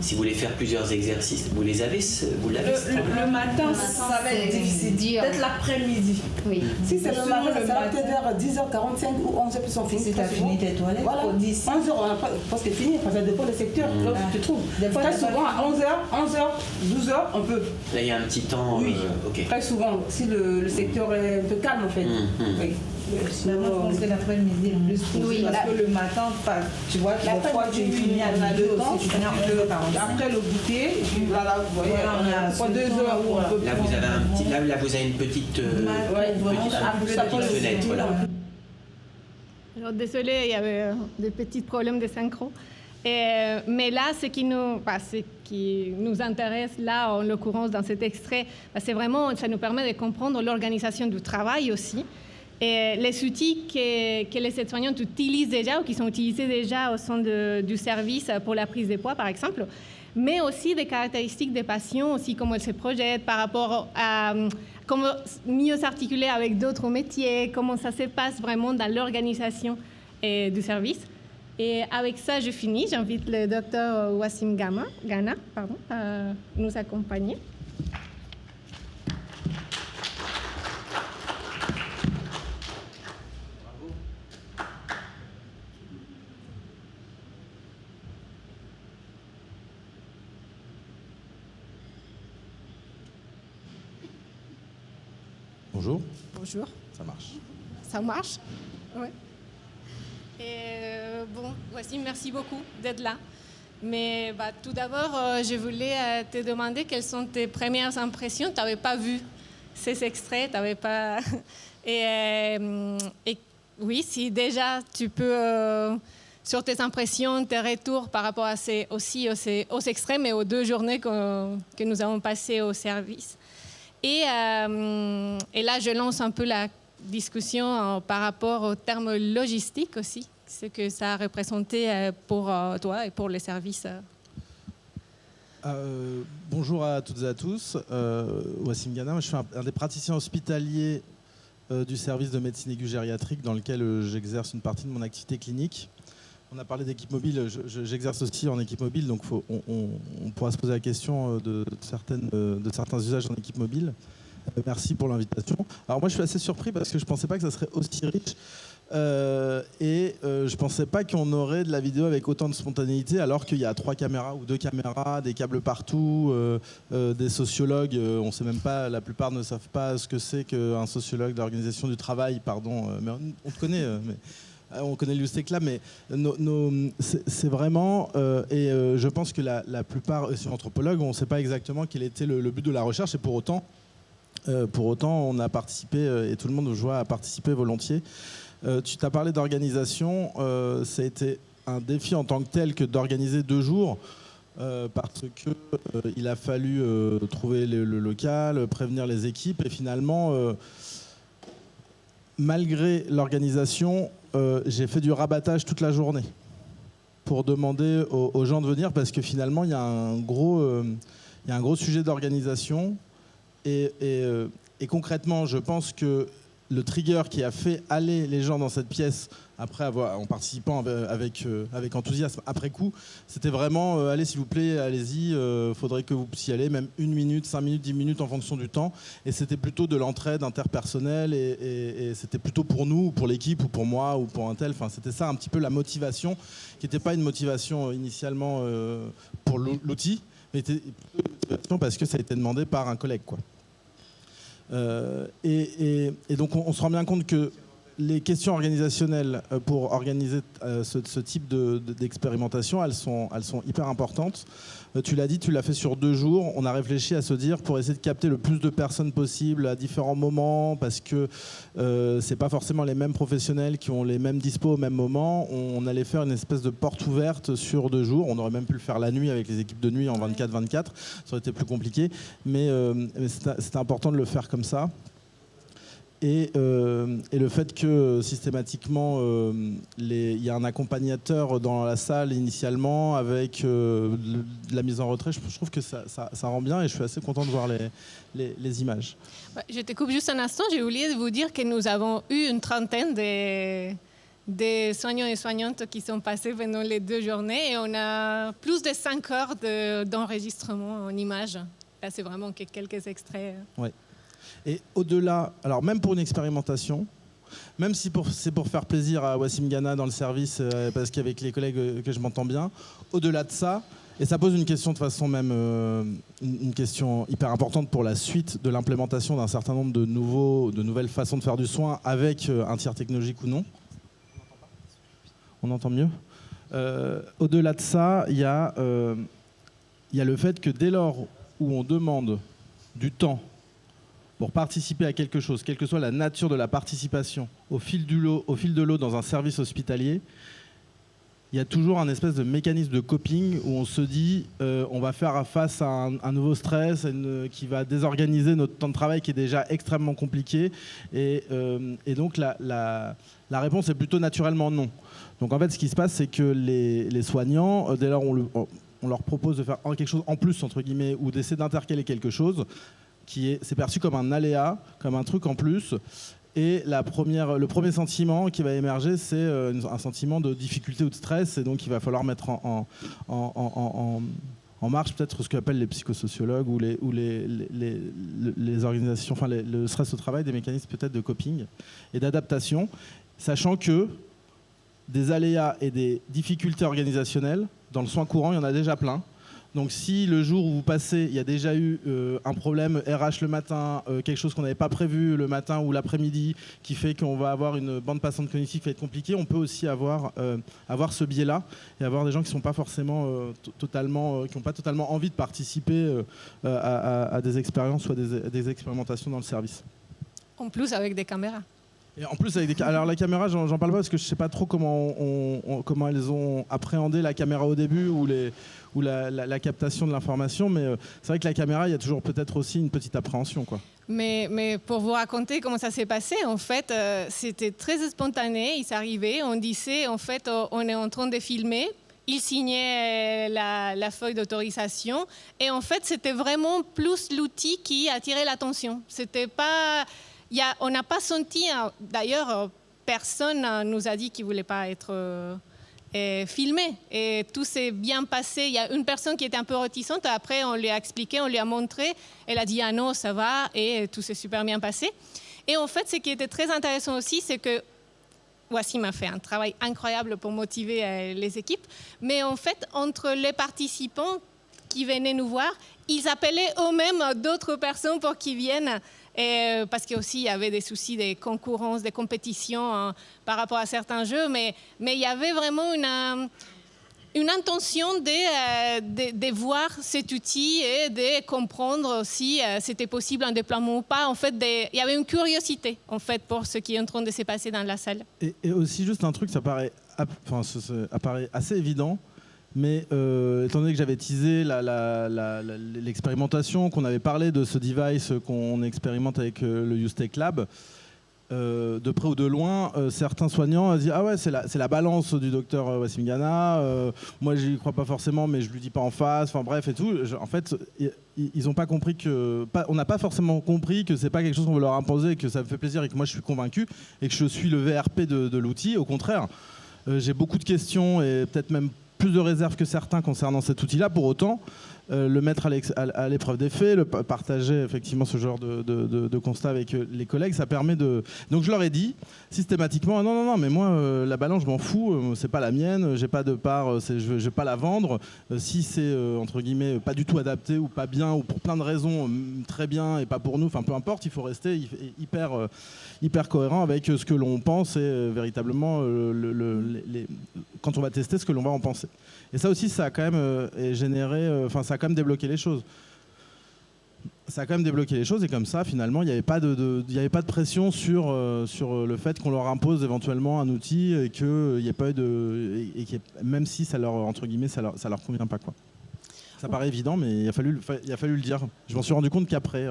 Si vous voulez faire plusieurs exercices, vous l'avez le matin, ça va être difficile. Peut-être l'après-midi. Oui. Si c'est le matin, ça va peut-être vers 10h45 ou 11h plus on finit. Si tu as fini tes toilettes, voilà. 10. 11h, on n'a pas presque fini, parce que ça dépend du secteur. Là, tu te trouves. Très souvent, à 11h, 12h, on peut. Là, il y a un petit temps. Oui. Ok. Très souvent, si le secteur est un peu calme, en fait. Oui. Sinon, moi, je pense que l'après-midi est plus possible. Oui, parce que le matin, tu vois, des fois, tu finis à 2 temps, tu finis à 11h45. Après le goûter, et puis voilà, vous voyez, on a 2 heures où on peut. Là, vous avez un petit, là, vous avez une petite fenêtre, voilà. Alors, désolée, il y avait des petits problèmes de synchro. Mais là, ce qui nous intéresse, là, en l'occurrence, dans cet extrait, c'est vraiment, ça nous permet de comprendre l'organisation du travail aussi. Et les outils que les aides-soignantes utilisent déjà ou qui sont utilisés déjà au sein du service pour la prise de poids, par exemple, mais aussi des caractéristiques des patients, aussi comment elles se projettent par rapport à comment mieux s'articuler avec d'autres métiers, comment ça se passe vraiment dans l'organisation du service. Et avec ça, je finis. J'invite le docteur Wassim Gana à nous accompagner. Bonjour. Bonjour. Ça marche. Ça marche? Oui. Et Wassim, merci beaucoup d'être là. Mais tout d'abord, je voulais te demander quelles sont tes premières impressions. Tu n'avais pas vu ces extraits, tu n'avais pas... et oui, si déjà tu peux, sur tes impressions, tes retours par rapport à aux extraits, mais aux 2 journées que nous avons passées au service. Et là, je lance un peu la discussion par rapport au terme logistique aussi, ce que ça a représenté pour toi et pour les services. Bonjour à toutes et à tous. Wassim Gana, je suis un des praticiens hospitaliers du service de médecine aiguë gériatrique dans lequel j'exerce une partie de mon activité clinique. On a parlé d'équipe mobile, j'exerce aussi en équipe mobile, donc on pourra se poser la question de certains usages en équipe mobile. Merci pour l'invitation. Alors moi je suis assez surpris parce que je ne pensais pas que ça serait aussi riche et je ne pensais pas qu'on aurait de la vidéo avec autant de spontanéité alors qu'il y a 3 caméras ou 2 caméras, des câbles partout, des sociologues, on sait même pas, la plupart ne savent pas ce que c'est qu'un sociologue d'organisation du travail, pardon, mais on te connaît, mais... On connaît l'USTECLA, mais c'est vraiment... je pense que la plupart, sur anthropologues, on ne sait pas exactement quel était le but de la recherche. Et pour autant, on a participé, et tout le monde, je vois, a participé volontiers. Tu t'as parlé d'organisation. Ça a été un défi en tant que tel que d'organiser 2 jours. Parce qu'il a fallu trouver le local, prévenir les équipes. Et finalement, malgré l'organisation... j'ai fait du rabattage toute la journée pour demander aux gens de venir parce que finalement il y a un gros sujet d'organisation et concrètement je pense que le trigger qui a fait aller les gens dans cette pièce en participant avec enthousiasme après coup, c'était vraiment allez s'il vous plaît, allez-y, faudrait que vous puissiez aller, même 1 minute, 5 minutes, 10 minutes en fonction du temps. Et c'était plutôt de l'entraide interpersonnelle et c'était plutôt pour nous, pour l'équipe ou pour moi ou pour un tel. Enfin, c'était ça un petit peu la motivation, qui n'était pas une motivation initialement pour l'outil, mais était une motivation parce que ça a été demandé par un collègue, quoi. Et donc on se rend bien compte que les questions organisationnelles pour organiser ce type d'expérimentation, elles sont hyper importantes. Tu l'as dit, tu l'as fait sur 2 jours. On a réfléchi à se dire pour essayer de capter le plus de personnes possible à différents moments parce que c'est pas forcément les mêmes professionnels qui ont les mêmes dispos au même moment. On allait faire une espèce de porte ouverte sur 2 jours. On aurait même pu le faire la nuit avec les équipes de nuit en 24-24. Ça aurait été plus compliqué. Mais c'était important de le faire comme ça. Et le fait que systématiquement, il y a un accompagnateur dans la salle initialement avec de la mise en retrait, je trouve que ça rend bien et je suis assez content de voir les images. Je te coupe juste un instant, j'ai oublié de vous dire que nous avons eu une trentaine de soignants et soignantes qui sont passés pendant les 2 journées et on a plus de 5 heures d'enregistrement en images. Là, c'est vraiment que quelques extraits. Ouais. Et au-delà, alors même pour une expérimentation, même si c'est pour faire plaisir à Wassim Ghana dans le service, parce qu'avec les collègues que je m'entends bien, au-delà de ça, et ça pose une question de façon même, une question hyper importante pour la suite de l'implémentation d'un certain nombre de nouvelles façons de faire du soin avec un tiers technologique ou non. On entend mieux. Au-delà de ça, il y a le fait que dès lors où on demande du temps pour participer à quelque chose, quelle que soit la nature de la participation, au fil de l'eau dans un service hospitalier, il y a toujours un espèce de mécanisme de coping où on se dit on va faire face à un nouveau stress qui va désorganiser notre temps de travail qui est déjà extrêmement compliqué. Et donc la réponse est plutôt naturellement non. Donc en fait, ce qui se passe, c'est que les soignants, dès lors on leur propose de faire quelque chose en plus, entre guillemets, ou d'essayer d'intercaler quelque chose, c'est perçu comme un aléa, comme un truc en plus. Et le premier sentiment qui va émerger, c'est un sentiment de difficulté ou de stress. Et donc, il va falloir mettre en marche peut-être ce qu'appellent les psychosociologues ou les organisations, enfin le stress au travail, des mécanismes peut-être de coping et d'adaptation, sachant que des aléas et des difficultés organisationnelles, dans le soin courant, il y en a déjà plein. Donc si le jour où vous passez, il y a déjà eu un problème RH le matin, quelque chose qu'on n'avait pas prévu le matin ou l'après-midi, qui fait qu'on va avoir une bande passante cognitive qui va être compliquée, on peut aussi avoir ce biais-là et avoir des gens qui sont pas forcément qui n'ont pas totalement envie de participer à des expériences ou à des expérimentations dans le service. En plus avec des caméras. Et en plus, alors la caméra, j'en parle pas parce que je sais pas trop comment elles ont appréhendé la caméra au début ou la captation de l'information, mais c'est vrai que la caméra, il y a toujours peut-être aussi une petite appréhension, quoi. Mais pour vous raconter comment ça s'est passé, en fait, c'était très spontané. Il s'arrivait, on disait, en fait, on est en train de filmer. Il signait la feuille d'autorisation et en fait, c'était vraiment plus l'outil qui attirait l'attention. C'était pas... on n'a pas senti, d'ailleurs, personne nous a dit qu'il ne voulait pas être filmé. Et tout s'est bien passé. Il y a une personne qui était un peu réticente. Après, on lui a expliqué, on lui a montré. Elle a dit « Ah non, ça va ». Et tout s'est super bien passé. Et en fait, ce qui était très intéressant aussi, c'est que Wassim a fait un travail incroyable pour motiver les équipes. Mais en fait, entre les participants qui venaient nous voir, ils appelaient eux-mêmes d'autres personnes pour qu'ils viennent. Parce qu'il y avait des soucis de concurrence, de compétition par rapport à certains jeux, mais il y avait vraiment une intention de voir cet outil et de comprendre si c'était possible un déploiement ou pas. En fait, il y avait une curiosité en fait, pour ce qui est en train de se passer dans la salle. Et aussi, juste un truc, ça apparaît assez évident. Mais étant donné que j'avais teasé l'expérimentation, qu'on avait parlé de ce device qu'on expérimente avec le USTEC Lab, de près ou de loin, certains soignants disent « Ah ouais, c'est la balance du docteur Wassim Ghana, moi j'y crois pas forcément, mais je lui dis pas en face, enfin bref et tout. » En fait, ils n'ont pas compris on n'a pas forcément compris que c'est pas quelque chose qu'on veut leur imposer, que ça me fait plaisir et que moi je suis convaincu et que je suis le VRP de l'outil. Au contraire, j'ai beaucoup de questions et peut-être même plus de réserves que certains concernant cet outil-là. Pour autant, le mettre à l'épreuve des faits, partager effectivement ce genre de constat avec les collègues, ça permet de... Donc je leur ai dit systématiquement, non, mais moi, la balance, je m'en fous, c'est pas la mienne, j'ai pas de part, je vais pas la vendre. Si c'est, entre guillemets, pas du tout adapté ou pas bien, ou pour plein de raisons, très bien et pas pour nous, enfin peu importe, il faut rester hyper cohérent avec ce que l'on pense et véritablement, quand on va tester, ce que l'on va en penser. Et ça aussi, ça a quand même généré, ça a quand même débloqué les choses. Et comme ça, finalement, il n'y avait pas de pression sur le fait qu'on leur impose éventuellement un outil et qu'il n'y ait pas eu même si ça leur, entre guillemets, ça leur convient pas, quoi. Ça paraît évident, mais il a fallu le dire. Je m'en suis rendu compte qu'après.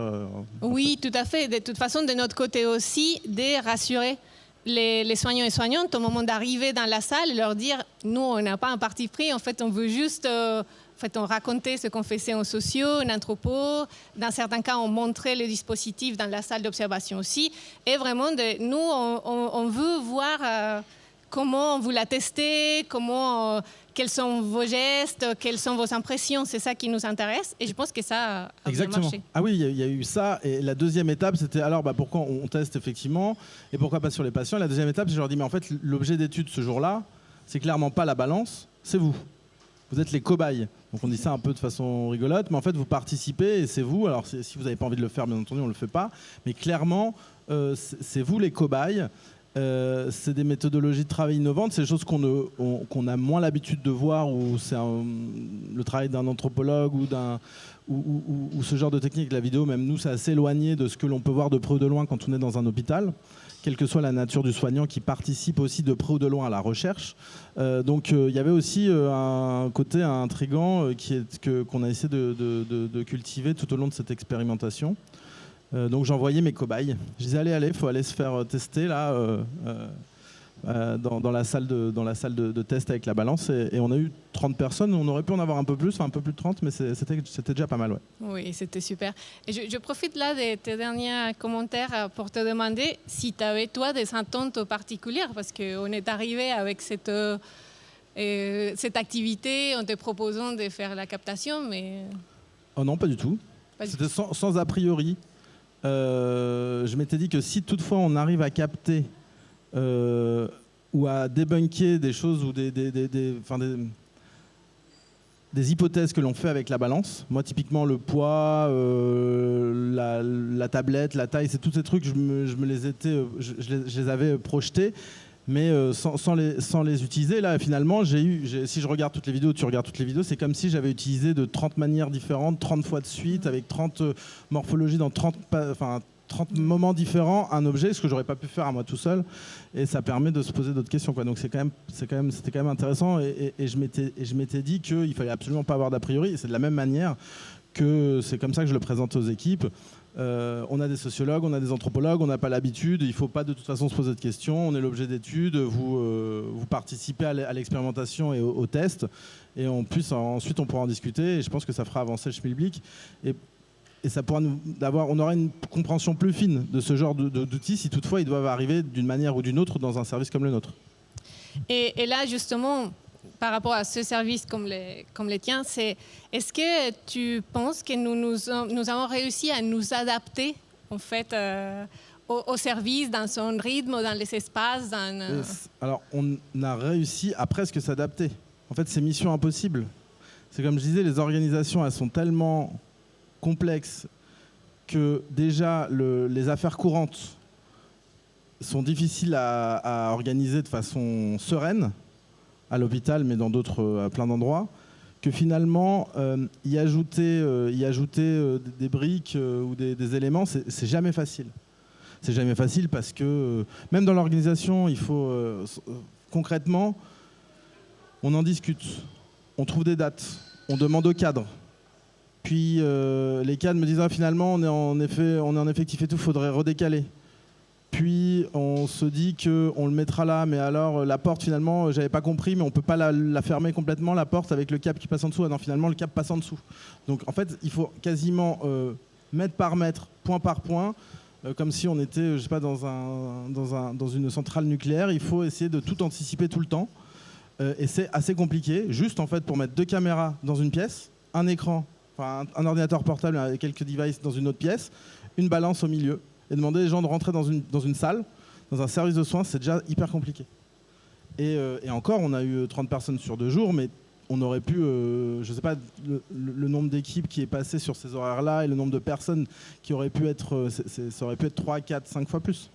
Oui, tout à fait. De toute façon, de notre côté aussi, de rassurer les soignants et soignantes au moment d'arriver dans la salle et leur dire, nous, on n'a pas un parti pris, en fait, on veut juste on racontait ce qu'on faisait en sociaux, en anthropo. Dans certains cas, on montrait les dispositifs dans la salle d'observation aussi. Et vraiment, nous, on veut voir comment vous l'a testé, quels sont vos gestes, quelles sont vos impressions. C'est ça qui nous intéresse. Et je pense que ça a bien marché. Ah oui, il y a eu ça. Et la deuxième étape, c'était alors pourquoi on teste effectivement et pourquoi pas sur les patients. Et la deuxième étape, je leur dis, mais en fait, l'objet d'étude ce jour-là, c'est clairement pas la balance, c'est vous. Vous êtes les cobayes. Donc on dit ça un peu de façon rigolote, mais en fait vous participez et c'est vous. Alors si vous n'avez pas envie de le faire, bien entendu, on ne le fait pas. Mais clairement, c'est vous les cobayes. C'est des méthodologies de travail innovantes. C'est des choses qu'on a moins l'habitude de voir, où c'est le travail d'un anthropologue ou ce genre de technique. La vidéo, même nous, c'est assez éloigné de ce que l'on peut voir de près ou de loin quand on est dans un hôpital, quelle que soit la nature du soignant qui participe aussi de près ou de loin à la recherche. Donc il y avait aussi un côté intriguant qu'on a essayé de cultiver tout au long de cette expérimentation. Donc j'envoyais mes cobayes. Je disais allez, il faut aller se faire tester là dans la salle de test avec la balance. Et on a eu 30 personnes. On aurait pu en avoir un peu plus de 30, mais c'était déjà pas mal. Ouais. Oui, c'était super. Et je profite là de tes derniers commentaires pour te demander si tu avais toi des attentes particulières, parce qu'on est arrivé avec cette activité en te proposant de faire la captation, mais... Oh non, pas du tout. C'était sans a priori. Je m'étais dit que si toutefois on arrive à capter ou à débunker des choses ou des hypothèses que l'on fait avec la balance, moi typiquement le poids, la tablette, la taille, c'est tous ces trucs, je les avais projetés, mais sans les utiliser. Là finalement, si je regarde toutes les vidéos, tu regardes toutes les vidéos, c'est comme si j'avais utilisé de 30 manières différentes, 30 fois de suite, avec 30 morphologies dans 30 moments différents, un objet, ce que j'aurais pas pu faire à moi tout seul, et ça permet de se poser d'autres questions, quoi. Donc c'était quand même intéressant, et je m'étais dit qu'il fallait absolument pas avoir d'a priori, et c'est de la même manière que c'est comme ça que je le présente aux équipes. On a des sociologues, on a des anthropologues, on n'a pas l'habitude, il ne faut pas de toute façon se poser de questions, on est l'objet d'études, vous participez à l'expérimentation et au test, et ensuite on pourra en discuter, et je pense que ça fera avancer le schmilblick, et ça pourra on aura une compréhension plus fine de ce genre d'outils, si toutefois ils doivent arriver d'une manière ou d'une autre dans un service comme le nôtre. Et là justement, par rapport à ce service comme les tiens, est-ce que tu penses que nous avons réussi à nous adapter en fait au service, dans son rythme, dans les espaces Alors on a réussi à presque s'adapter. En fait, c'est mission impossible. C'est comme je disais, les organisations elles sont tellement complexes que déjà les affaires courantes sont difficiles à organiser de façon sereine à l'hôpital, mais dans d'autres, à plein d'endroits, que finalement, y ajouter des briques ou des éléments, c'est jamais facile. C'est jamais facile parce que, même dans l'organisation, il faut, concrètement, on en discute, on trouve des dates, on demande au cadre. Puis les cadres me disent finalement, on est en effectif et tout, il faudrait redécaler. Puis on se dit qu'on le mettra là, mais alors la porte finalement, j'avais pas compris, mais on peut pas la fermer complètement, la porte avec le câble qui passe en dessous. Ah non, finalement le câble passe en dessous. Donc en fait, il faut quasiment mètre par mètre, point par point, comme si on était, je sais pas, dans une centrale nucléaire. Il faut essayer de tout anticiper tout le temps, et c'est assez compliqué. Juste en fait pour mettre 2 caméras dans une pièce, un écran, enfin un ordinateur portable avec quelques devices dans une autre pièce, une balance au milieu. Et demander aux gens de rentrer dans une salle, dans un service de soins, c'est déjà hyper compliqué. Et encore, on a eu 30 personnes sur 2 jours, mais on aurait pu, je ne sais pas, le nombre d'équipes qui est passé sur ces horaires-là et le nombre de personnes qui auraient pu être, ça aurait pu être 3, 4, 5 fois plus.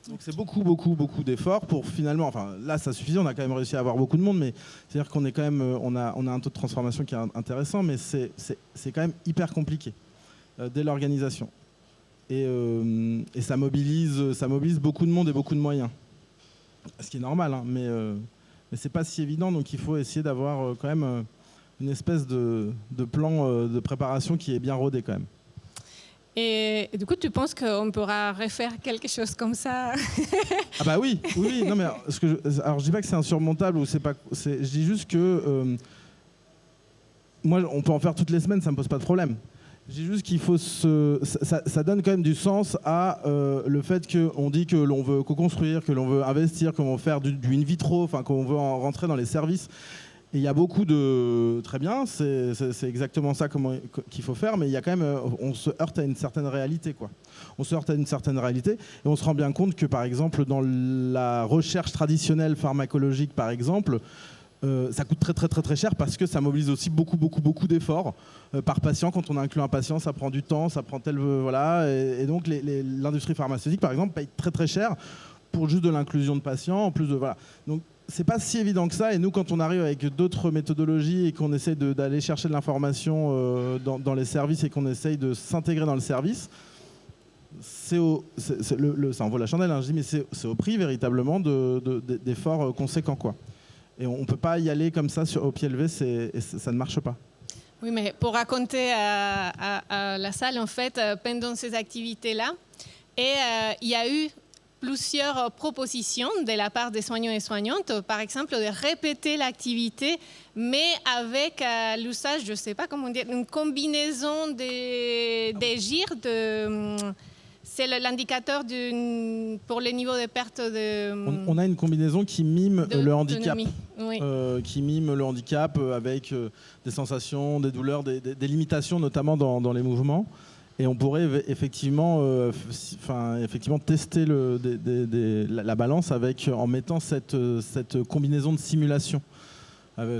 Donc c'est beaucoup d'efforts pour finalement, enfin là ça suffisait, on a quand même réussi à avoir beaucoup de monde, mais c'est-à-dire qu'on est quand même, on a un taux de transformation qui est intéressant, mais c'est quand même hyper compliqué dès l'organisation. Et ça mobilise beaucoup de monde et beaucoup de moyens. Ce qui est normal, hein, mais c'est pas si évident, donc il faut essayer d'avoir quand même une espèce de plan de préparation qui est bien rodé quand même. Et du coup, tu penses qu'on pourra refaire quelque chose comme ça? Ah bah oui. Non mais alors je dis pas que c'est insurmontable ou c'est pas. Je dis juste que moi, on peut en faire toutes les semaines, ça me pose pas de problème. Je dis juste qu'il faut ça donne quand même du sens à le fait qu'on dit que l'on veut co-construire, que l'on veut investir, qu'on veut faire du in vitro, enfin qu'on veut rentrer dans les services. Et il y a beaucoup de... Très bien, c'est exactement ça qu'il faut faire, mais il y a quand même... On se heurte à une certaine réalité, quoi. On se heurte à une certaine réalité et on se rend bien compte que, par exemple, dans la recherche traditionnelle pharmacologique, par exemple, ça coûte très cher parce que ça mobilise aussi beaucoup d'efforts par patient. Quand on inclut un patient, ça prend du temps, ça prend voilà. Et donc, l'industrie pharmaceutique, par exemple, paye très cher pour juste de l'inclusion de patients, en plus de... Voilà. Donc, c'est pas si évident que ça, et nous quand on arrive avec d'autres méthodologies et qu'on essaie d'aller chercher de l'information dans les services et qu'on essaye de s'intégrer dans le service, ça en vaut la chandelle, hein, je dis, mais c'est au prix véritablement d'efforts conséquents, quoi. Et on peut pas y aller comme ça au pied levé, ça ne marche pas. Oui, mais pour raconter à la salle, en fait, pendant ces activités-là, il y a eu plusieurs propositions de la part des soignants et soignantes, par exemple, de répéter l'activité, mais avec l'usage, je ne sais pas comment dire, une combinaison des GIR. C'est l'indicateur pour le niveau de perte de... On a une combinaison qui mime le handicap. Oui. Qui mime le handicap avec des sensations, des douleurs, des limitations, notamment dans les mouvements. Et on pourrait effectivement tester la balance en mettant cette combinaison de simulation.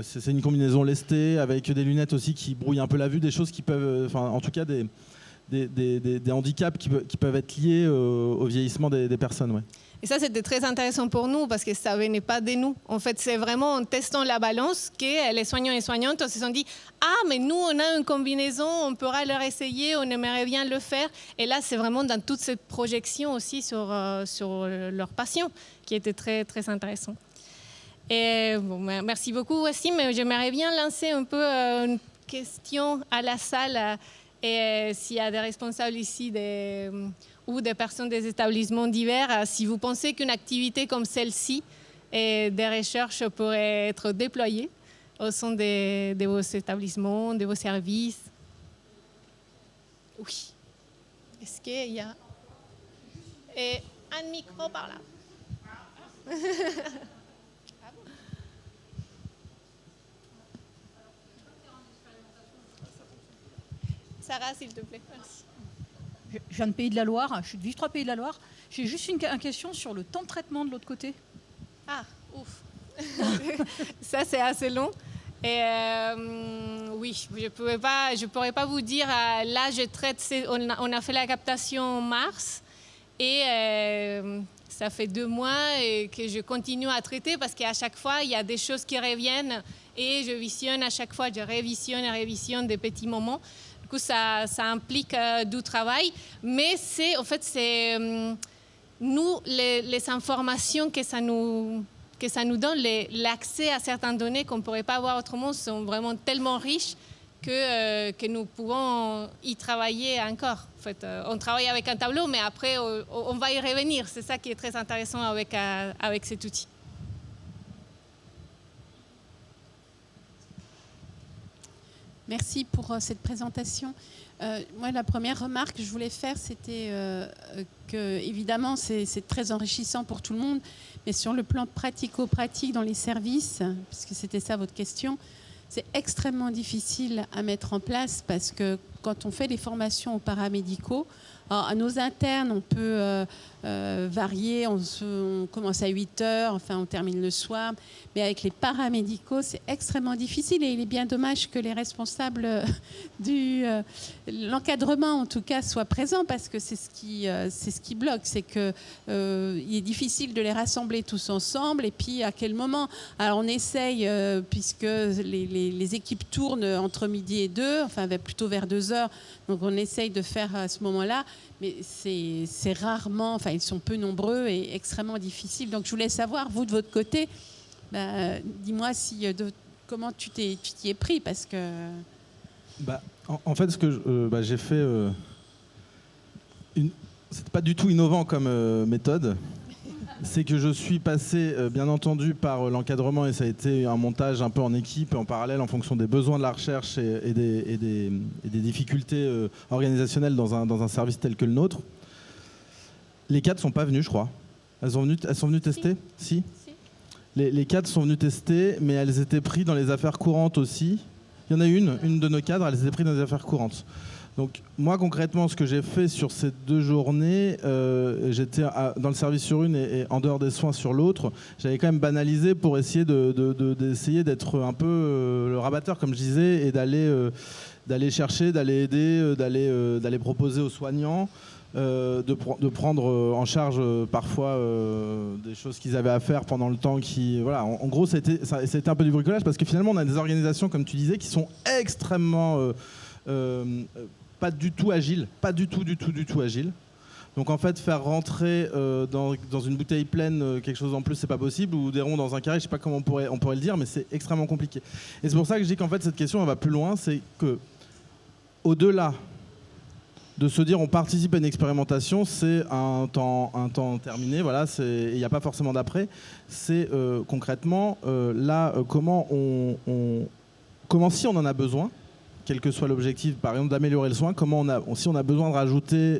C'est une combinaison lestée avec des lunettes aussi qui brouillent un peu la vue, des choses qui peuvent, en tout cas des handicaps qui peuvent être liés au vieillissement des personnes. Ouais. Et ça, c'était très intéressant pour nous parce que ça ne venait pas de nous. En fait, c'est vraiment en testant la balance que les soignants et soignantes se sont dit « Ah, mais nous, on a une combinaison, on pourra leur essayer, on aimerait bien le faire. » Et là, c'est vraiment dans toute cette projection aussi sur leurs patients qui était très, très intéressant. Et bon, merci beaucoup, Wassim. J'aimerais bien lancer un peu une question à la salle. Et s'il y a des responsables ici ou des personnes des établissements divers, si vous pensez qu'une activité comme celle-ci et des recherches pourraient être déployées au sein de vos établissements, de vos services. Oui. Est-ce qu'il y a un micro par là? Sarah, s'il te plaît. Merci. Je viens de Pays de la Loire, je suis de Villefranche Pays de la Loire. J'ai juste une question sur le temps de traitement de l'autre côté. Ah, ouf. Ça, c'est assez long. Et oui, je pourrais pas vous dire. Là, je traite. On a fait la captation en mars et ça fait 2 mois et que je continue à traiter parce qu'à chaque fois, il y a des choses qui reviennent et je visionne à chaque fois. Je révisionne des petits moments. Du coup, ça implique du travail, mais c'est nous les informations que ça nous donne, l'accès à certaines données qu'on ne pourrait pas avoir autrement sont vraiment tellement riches que nous pouvons y travailler encore. En fait, on travaille avec un tableau, mais après, on va y revenir. C'est ça qui est très intéressant avec cet outil. Merci pour cette présentation. Moi, la première remarque que je voulais faire, c'était que, évidemment, c'est très enrichissant pour tout le monde, mais sur le plan pratico-pratique dans les services, puisque c'était ça votre question, c'est extrêmement difficile à mettre en place parce que quand on fait des formations aux paramédicaux, alors, à nos internes, on peut varier, on commence à 8h, enfin on termine le soir, mais avec les paramédicaux, c'est extrêmement difficile et il est bien dommage que les responsables l'encadrement en tout cas soient présents parce que c'est ce qui bloque, c'est qu'il est difficile de les rassembler tous ensemble et puis à quel moment. Alors on essaye, puisque les équipes tournent entre midi et 2, enfin plutôt vers 2h, donc on essaye de faire à ce moment-là, mais c'est rarement, enfin ils sont peu nombreux et extrêmement difficiles. Donc je voulais savoir, vous de votre côté, dis-moi comment tu t'y es pris parce que... En fait, ce que j'ai fait, c'est pas du tout innovant comme méthode. C'est que je suis passé, bien entendu, par l'encadrement, et ça a été un montage un peu en équipe, en parallèle, en fonction des besoins de la recherche et des difficultés organisationnelles dans un service tel que le nôtre. Les cadres sont pas venus, je crois. Elles sont venues tester ? Si. Les cadres sont venus tester, mais elles étaient prises dans les affaires courantes aussi. Il y en a une de nos cadres, elle s'était prise dans les affaires courantes. Donc moi concrètement, ce que j'ai fait sur ces 2 journées, j'étais dans le service sur une et en dehors des soins sur l'autre. J'avais quand même banalisé pour essayer d'essayer d'être un peu le rabatteur, comme je disais, et d'aller chercher, d'aller aider, d'aller proposer aux soignants. De prendre en charge parfois des choses qu'ils avaient à faire pendant le temps voilà. En gros, c'était un peu du bricolage parce que finalement, on a des organisations, comme tu disais, qui sont extrêmement pas du tout agiles. Pas du tout agiles. Donc en fait, faire rentrer dans une bouteille pleine quelque chose en plus, c'est pas possible, ou des ronds dans un carré, je sais pas comment on pourrait le dire, mais c'est extrêmement compliqué. Et c'est pour ça que je dis qu'en fait, cette question, elle va plus loin, c'est que au-delà de se dire on participe à une expérimentation, c'est un temps terminé, voilà, il n'y a pas forcément d'après. C'est concrètement comment si on en a besoin, quel que soit l'objectif, par exemple d'améliorer le soin, si on a besoin de rajouter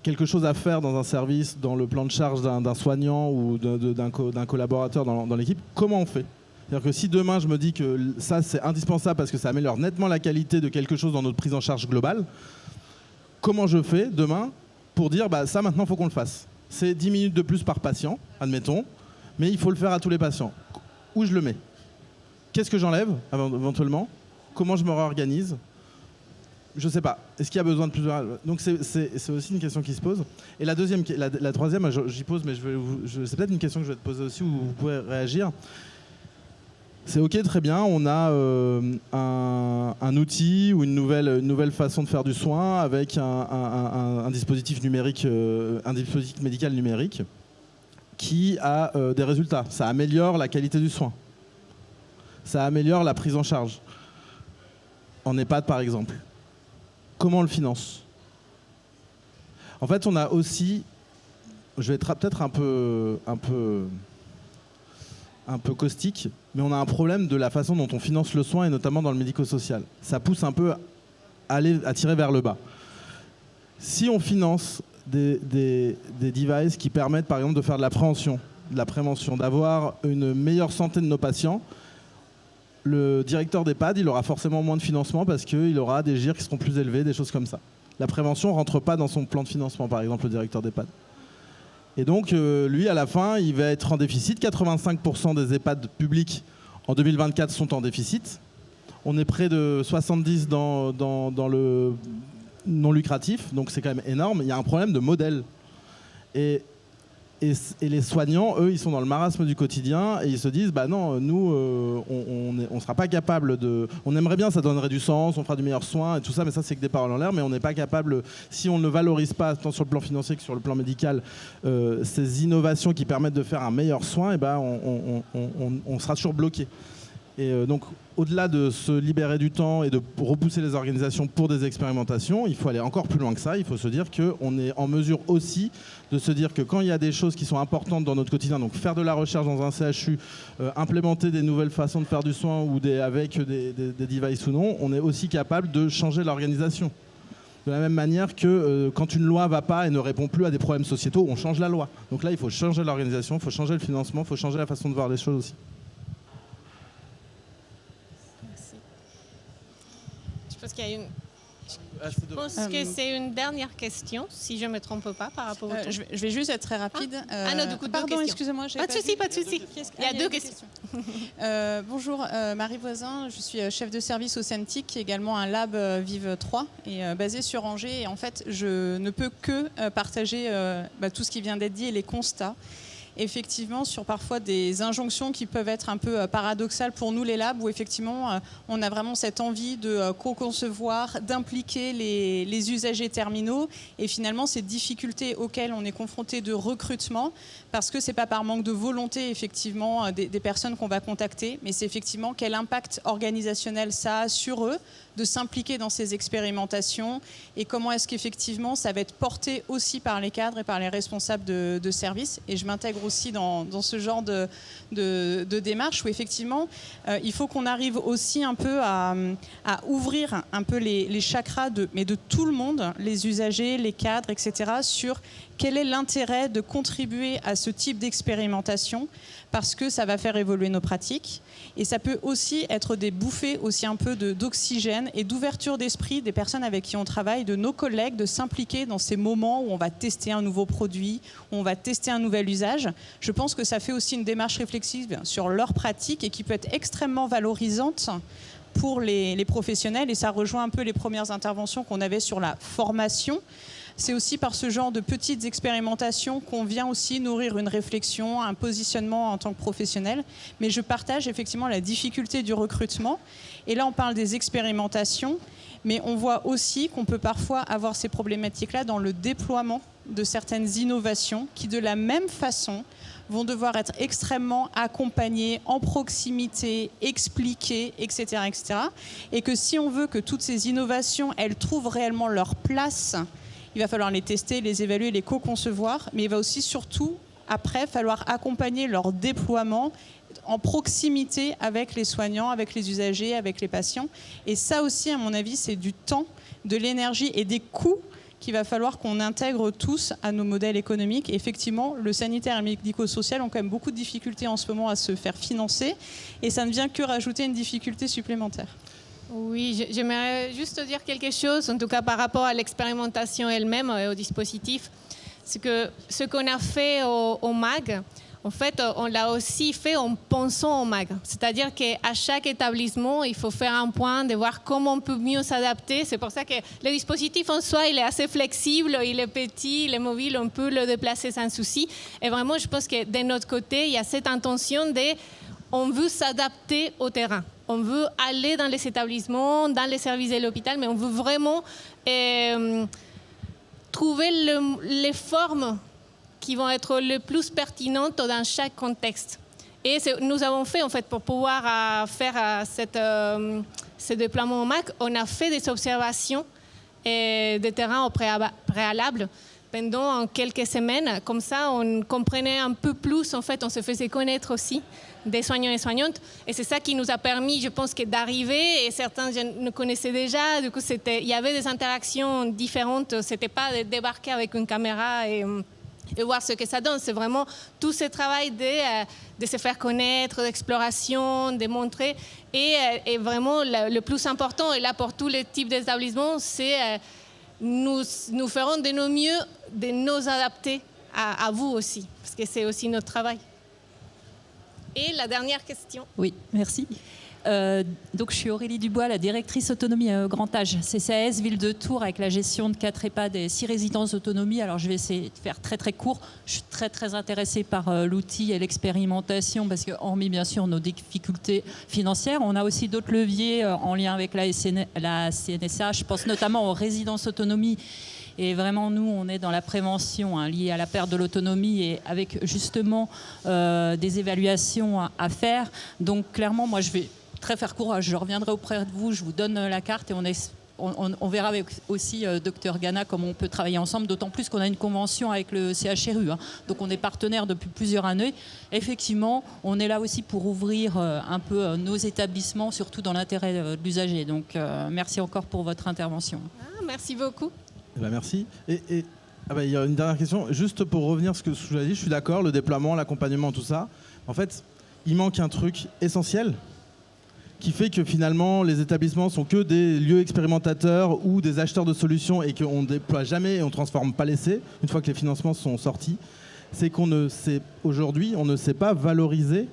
quelque chose à faire dans un service, dans le plan de charge d'un soignant ou d'un collaborateur dans l'équipe, comment on fait ? C'est-à-dire que si demain je me dis que ça c'est indispensable parce que ça améliore nettement la qualité de quelque chose dans notre prise en charge globale, comment je fais demain pour dire ça maintenant il faut qu'on le fasse ? C'est 10 minutes de plus par patient, admettons, mais il faut le faire à tous les patients. Où je le mets ? Qu'est-ce que j'enlève éventuellement ? Comment je me réorganise ? Je sais pas. Est-ce qu'il y a besoin de plus de... Donc c'est aussi une question qui se pose. Et la troisième, j'y pose, mais c'est peut-être une question que je vais te poser aussi où vous pouvez réagir. C'est ok, très bien, on a un outil ou une nouvelle façon de faire du soin avec un dispositif numérique, un dispositif médical numérique qui a des résultats. Ça améliore la qualité du soin. Ça améliore la prise en charge. En EHPAD par exemple. Comment on le finance ? En fait, on a aussi, je vais être peut-être un peu caustique, mais on a un problème de la façon dont on finance le soin, et notamment dans le médico-social. Ça pousse un peu à tirer vers le bas. Si on finance des devices qui permettent, par exemple, de faire de la prévention, d'avoir une meilleure santé de nos patients, le directeur d'EHPAD, il aura forcément moins de financement parce qu'il aura des GIR qui seront plus élevés, des choses comme ça. La prévention ne rentre pas dans son plan de financement, par exemple, le directeur d'EHPAD. Et donc, lui, à la fin, il va être en déficit. 85% des EHPAD publics en 2024 sont en déficit. On est près de 70% dans le non lucratif, donc c'est quand même énorme. Il y a un problème de modèle. Et les soignants, eux, ils sont dans le marasme du quotidien et ils se disent non, nous, on sera pas capable de... On aimerait bien, ça donnerait du sens, on fera du meilleur soin et tout ça, mais ça, c'est que des paroles en l'air, mais on n'est pas capable, si on ne valorise pas, tant sur le plan financier que sur le plan médical, ces innovations qui permettent de faire un meilleur soin, on sera toujours bloqué. Et donc, au-delà de se libérer du temps et de repousser les organisations pour des expérimentations, il faut aller encore plus loin que ça. Il faut se dire qu'on est en mesure aussi de se dire que quand il y a des choses qui sont importantes dans notre quotidien, donc faire de la recherche dans un CHU, implémenter des nouvelles façons de faire du soin ou avec des devices ou non, on est aussi capable de changer l'organisation. De la même manière que quand une loi ne va pas et ne répond plus à des problèmes sociétaux, on change la loi. Donc là, il faut changer l'organisation, il faut changer le financement, il faut changer la façon de voir les choses aussi. Je pense que c'est une dernière question, si je ne me trompe pas, par rapport au temps. Je vais juste être très rapide. Non, du coup, pardon, excusez-moi. Pas de souci, pas de souci. Il y a deux questions. Bonjour, Marie Voisin. Je suis chef de service au CEMTIC, qui est également un lab Vive 3, et basé sur Angers. Et en fait, je ne peux que partager tout ce qui vient d'être dit et les constats. effectivement sur parfois des injonctions qui peuvent être un peu paradoxales pour nous les labs, où effectivement on a vraiment cette envie de co-concevoir, d'impliquer les usagers terminaux, et finalement ces difficultés auxquelles on est confronté de recrutement, parce que c'est pas par manque de volonté effectivement des personnes qu'on va contacter, mais c'est effectivement quel impact organisationnel ça a sur eux de s'impliquer dans ces expérimentations, et comment est-ce qu'effectivement ça va être porté aussi par les cadres et par les responsables de service. Et je m'intègre aussi dans ce genre de démarche où effectivement il faut qu'on arrive aussi un peu à ouvrir un peu les chakras de tout le monde, les usagers, les cadres, etc., sur quel est l'intérêt de contribuer à ce type d'expérimentation, parce que ça va faire évoluer nos pratiques, et ça peut aussi être des bouffées aussi un peu d'oxygène et d'ouverture d'esprit des personnes avec qui on travaille, de nos collègues, de s'impliquer dans ces moments où on va tester un nouveau produit, où on va tester un nouvel usage. Je pense que ça fait aussi une démarche réflexive sur leur pratique et qui peut être extrêmement valorisante pour les professionnels, et ça rejoint un peu les premières interventions qu'on avait sur la formation. C'est aussi par ce genre de petites expérimentations qu'on vient aussi nourrir une réflexion, un positionnement en tant que professionnel. Mais je partage effectivement la difficulté du recrutement. Et là, on parle des expérimentations, mais on voit aussi qu'on peut parfois avoir ces problématiques-là dans le déploiement de certaines innovations qui, de la même façon, vont devoir être extrêmement accompagnées, en proximité, expliquées, etc., etc. Et que si on veut que toutes ces innovations, elles trouvent réellement leur place, il va falloir les tester, les évaluer, les co-concevoir, mais il va aussi surtout, après, falloir accompagner leur déploiement en proximité avec les soignants, avec les usagers, avec les patients. Et ça aussi, à mon avis, c'est du temps, de l'énergie et des coûts qu'il va falloir qu'on intègre tous à nos modèles économiques. Et effectivement, le sanitaire et le médico-social ont quand même beaucoup de difficultés en ce moment à se faire financer, et ça ne vient que rajouter une difficulté supplémentaire. Oui, j'aimerais juste dire quelque chose, en tout cas par rapport à l'expérimentation elle-même et au dispositif. C'est que ce qu'on a fait au MAG, en fait, on l'a aussi fait en pensant au MAG. C'est-à-dire qu'à chaque établissement, il faut faire un point de voir comment on peut mieux s'adapter. C'est pour ça que le dispositif en soi, il est assez flexible, il est petit, il est mobile, on peut le déplacer sans souci. Et vraiment, je pense que de notre côté, il y a cette intention on veut s'adapter au terrain. On veut aller dans les établissements, dans les services de l'hôpital, mais on veut vraiment trouver les formes qui vont être les plus pertinentes dans chaque contexte. Et nous avons fait, en fait, pour pouvoir faire ce déploiement au MAC, on a fait des observations de terrain au préalable pendant quelques semaines. Comme ça, on comprenait un peu plus, en fait, on se faisait connaître aussi des soignants et soignantes. Et c'est ça qui nous a permis, je pense, d'arriver. Et certains nous connaissaient déjà. Du coup, il y avait des interactions différentes. Ce n'était pas de débarquer avec une caméra et voir ce que ça donne. C'est vraiment tout ce travail de se faire connaître, d'exploration, de montrer. Et vraiment, le plus important, et là pour tous les types d'établissements, c'est nous ferons de nos mieux de nous adapter à vous aussi, parce que c'est aussi notre travail. Et la dernière question. Oui, merci. Donc je suis Aurélie Dubois, la directrice autonomie grand âge CCAS Ville de Tours, avec la gestion de 4 EHPAD et 6 résidences d'autonomie. Alors je vais essayer de faire très très court. Je suis très très intéressée par l'outil et l'expérimentation, parce que hormis bien sûr nos difficultés financières, on a aussi d'autres leviers en lien avec la CNSA. Je pense notamment aux résidences autonomie. Et vraiment, nous, on est dans la prévention liée à la perte de l'autonomie, et avec justement des évaluations à faire. Donc clairement, moi, je vais très faire court. Je reviendrai auprès de vous, je vous donne la carte, et on verra avec aussi Dr Gana comment on peut travailler ensemble, d'autant plus qu'on a une convention avec le CHRU. Donc on est partenaire depuis plusieurs années. Effectivement, on est là aussi pour ouvrir un peu nos établissements, surtout dans l'intérêt de l'usager. Donc merci encore pour votre intervention. Merci beaucoup. Eh ben merci. Il y a une dernière question. Juste pour revenir sur ce que je vous ai dit, je suis d'accord, le déploiement, l'accompagnement, tout ça. En fait, il manque un truc essentiel qui fait que finalement, les établissements sont que des lieux expérimentateurs ou des acheteurs de solutions, et qu'on ne déploie jamais et on ne transforme pas l'essai une fois que les financements sont sortis. C'est aujourd'hui, on ne sait pas valoriser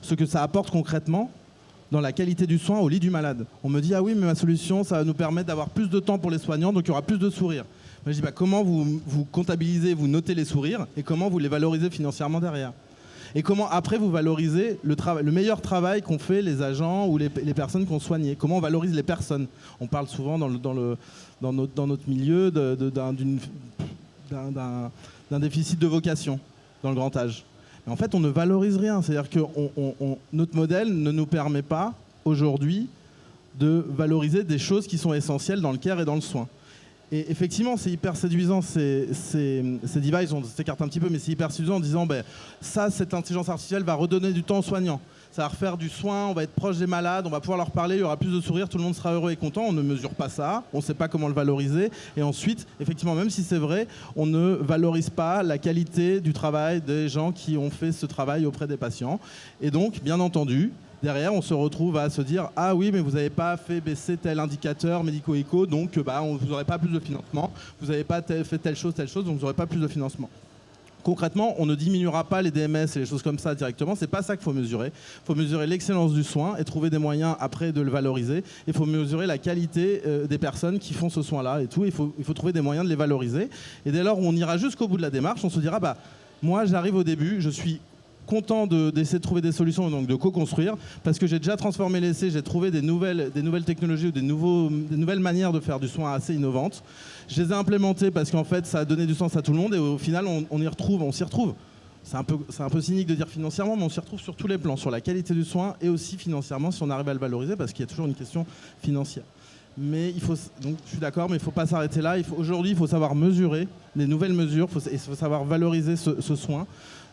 ce que ça apporte concrètement dans la qualité du soin au lit du malade. On me dit, ah oui, mais ma solution, ça va nous permettre d'avoir plus de temps pour les soignants, donc il y aura plus de sourires. Moi, je dis comment vous comptabilisez, vous notez les sourires et comment vous les valorisez financièrement derrière. Et comment après vous valorisez le meilleur travail qu'ont fait les agents ou les personnes qu'on soignait. Comment on valorise les personnes. On parle souvent dans notre milieu d'un déficit de vocation dans le grand âge. Mais en fait, on ne valorise rien. C'est-à-dire que notre modèle ne nous permet pas aujourd'hui de valoriser des choses qui sont essentielles dans le care et dans le soin. Et effectivement, c'est hyper séduisant, ces devices, on s'écarte un petit peu, mais c'est hyper séduisant en disant cette intelligence artificielle va redonner du temps aux soignants. Ça va refaire du soin, on va être proche des malades, on va pouvoir leur parler, il y aura plus de sourires, tout le monde sera heureux et content. On ne mesure pas ça, on ne sait pas comment le valoriser. Et ensuite, effectivement, même si c'est vrai, on ne valorise pas la qualité du travail des gens qui ont fait ce travail auprès des patients. Et donc, bien entendu, derrière, on se retrouve à se dire « Ah oui, mais vous n'avez pas fait baisser tel indicateur médico-éco, donc vous n'aurez pas plus de financement. Vous n'avez pas fait telle chose, donc vous n'aurez pas plus de financement. » Concrètement, on ne diminuera pas les DMS et les choses comme ça directement. C'est pas ça qu'il faut mesurer. Il faut mesurer l'excellence du soin et trouver des moyens après de le valoriser. Il faut mesurer la qualité des personnes qui font ce soin-là et tout. Il faut trouver des moyens de les valoriser. Et dès lors où on ira jusqu'au bout de la démarche, on se dira moi j'arrive au début, je suis content d'essayer de trouver des solutions, donc de co-construire, parce que j'ai déjà transformé l'essai, j'ai trouvé des nouvelles technologies ou des nouvelles manières de faire du soin assez innovantes. Je les ai implémentées parce qu'en fait, ça a donné du sens à tout le monde et au final, on s'y retrouve. C'est un peu cynique de dire financièrement, mais on s'y retrouve sur tous les plans, sur la qualité du soin et aussi financièrement, si on arrive à le valoriser, parce qu'il y a toujours une question financière. Mais donc je suis d'accord, mais il ne faut pas s'arrêter là. Aujourd'hui, il faut savoir mesurer les nouvelles mesures, il faut savoir valoriser ce soin.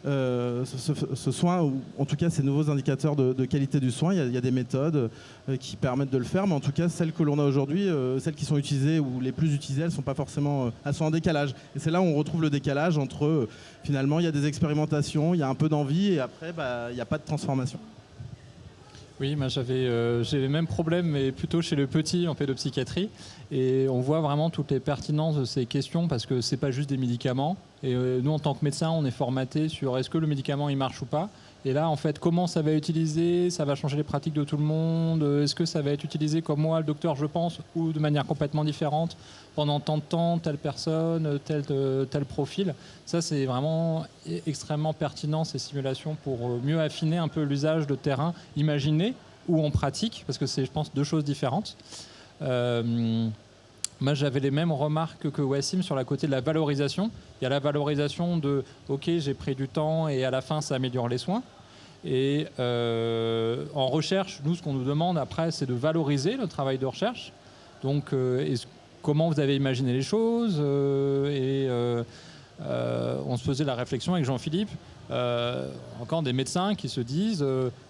Ce soin, ou en tout cas ces nouveaux indicateurs de qualité du soin, il y a des méthodes qui permettent de le faire, mais en tout cas celles que l'on a aujourd'hui, celles qui sont utilisées ou les plus utilisées, elles sont pas forcément, elles sont en décalage. Et c'est là où on retrouve le décalage entre finalement il y a des expérimentations, il y a un peu d'envie et après il n'y a pas de transformation. Oui, moi j'ai les mêmes problèmes, mais plutôt chez le petit en pédopsychiatrie. Et on voit vraiment toutes les pertinences de ces questions parce que c'est pas juste des médicaments. Et nous, en tant que médecins, on est formatés sur est-ce que le médicament il marche ou pas. Et là, en fait, comment ça va être utilisé, ça va changer les pratiques de tout le monde. Est-ce que ça va être utilisé comme moi, le docteur, je pense, ou de manière complètement différente pendant tant de temps, telle personne, tel profil. Ça, c'est vraiment extrêmement pertinent, ces simulations, pour mieux affiner un peu l'usage de terrain imaginé ou en pratique, parce que c'est, je pense, deux choses différentes. Moi, j'avais les mêmes remarques que Wassim sur la côté de la valorisation. Il y a la valorisation de « Ok, j'ai pris du temps et à la fin, ça améliore les soins ». Et en recherche, nous, ce qu'on nous demande après, c'est de valoriser le travail de recherche. Donc, comment vous avez imaginé les choses on se faisait la réflexion avec Jean-Philippe, encore des médecins qui se disent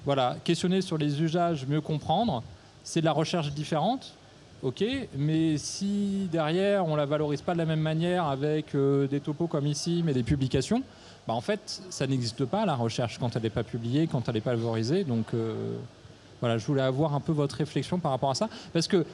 voilà, questionner sur les usages, mieux comprendre, c'est de la recherche différente. Ok, mais si derrière on la valorise pas de la même manière avec des topos comme ici, mais des publications, en fait ça n'existe pas la recherche quand elle n'est pas publiée, quand elle n'est pas valorisée. Donc voilà, je voulais avoir un peu votre réflexion par rapport à ça, parce que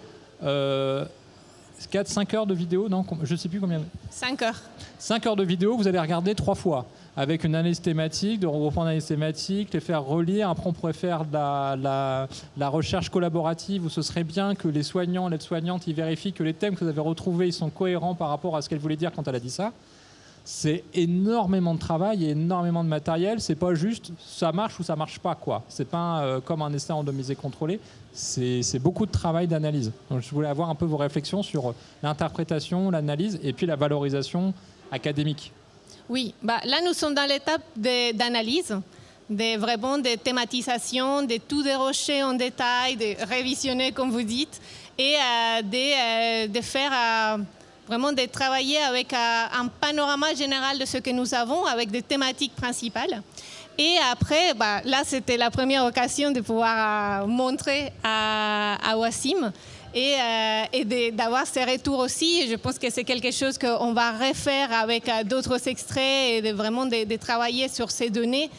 4-5 heures de vidéo, non, je ne sais plus combien. 5 heures. 5 heures de vidéo, vous allez regarder 3 fois, avec une analyse thématique, de reprendre l'analyse thématique, les faire relire. Après, on pourrait faire de la recherche collaborative, où ce serait bien que les soignants, l'aides-soignantes, ils vérifient que les thèmes que vous avez retrouvés, ils sont cohérents par rapport à ce qu'elle voulait dire quand elle a dit ça. C'est énormément de travail et énormément de matériel. C'est pas juste ça marche ou ça marche pas, quoi. C'est pas comme un essai randomisé contrôlé. C'est beaucoup de travail d'analyse. Donc je voulais avoir un peu vos réflexions sur l'interprétation, l'analyse et puis la valorisation académique. Oui, là nous sommes dans l'étape d'analyse, vraiment de thématisation, de tout dérocher en détail, de révisionner comme vous dites, et de faire... vraiment de travailler avec un panorama général de ce que nous avons, avec des thématiques principales. Et après, là, c'était la première occasion de pouvoir montrer à Wassim et d'avoir ses retours aussi. Et je pense que c'est quelque chose qu'on va refaire avec d'autres extraits et vraiment de travailler sur ces données.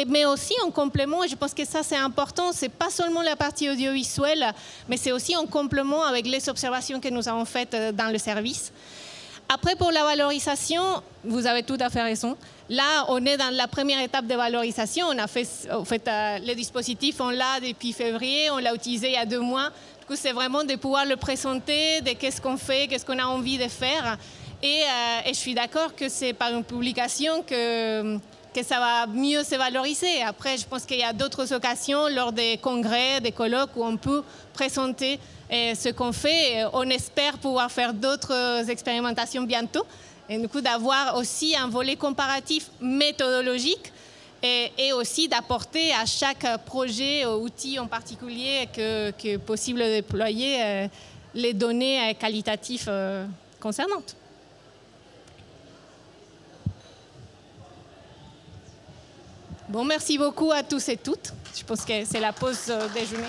Mais aussi en complément, je pense que ça c'est important, c'est pas seulement la partie audiovisuelle, mais c'est aussi en complément avec les observations que nous avons faites dans le service. Après, pour la valorisation, vous avez tout à fait raison. Là, on est dans la première étape de valorisation. On a fait le dispositif, on l'a depuis février, on l'a utilisé il y a 2 mois. Du coup, c'est vraiment de pouvoir le présenter, de qu'est-ce qu'on fait, qu'est-ce qu'on a envie de faire. Et je suis d'accord que c'est par une publication que ça va mieux se valoriser. Après, je pense qu'il y a d'autres occasions, lors des congrès, des colloques, où on peut présenter ce qu'on fait. On espère pouvoir faire d'autres expérimentations bientôt. Et du coup, d'avoir aussi un volet comparatif méthodologique et aussi d'apporter à chaque projet ou outil en particulier que est possible de déployer les données qualitatives concernantes. Bon, merci beaucoup à tous et toutes. Je pense que c'est la pause déjeuner.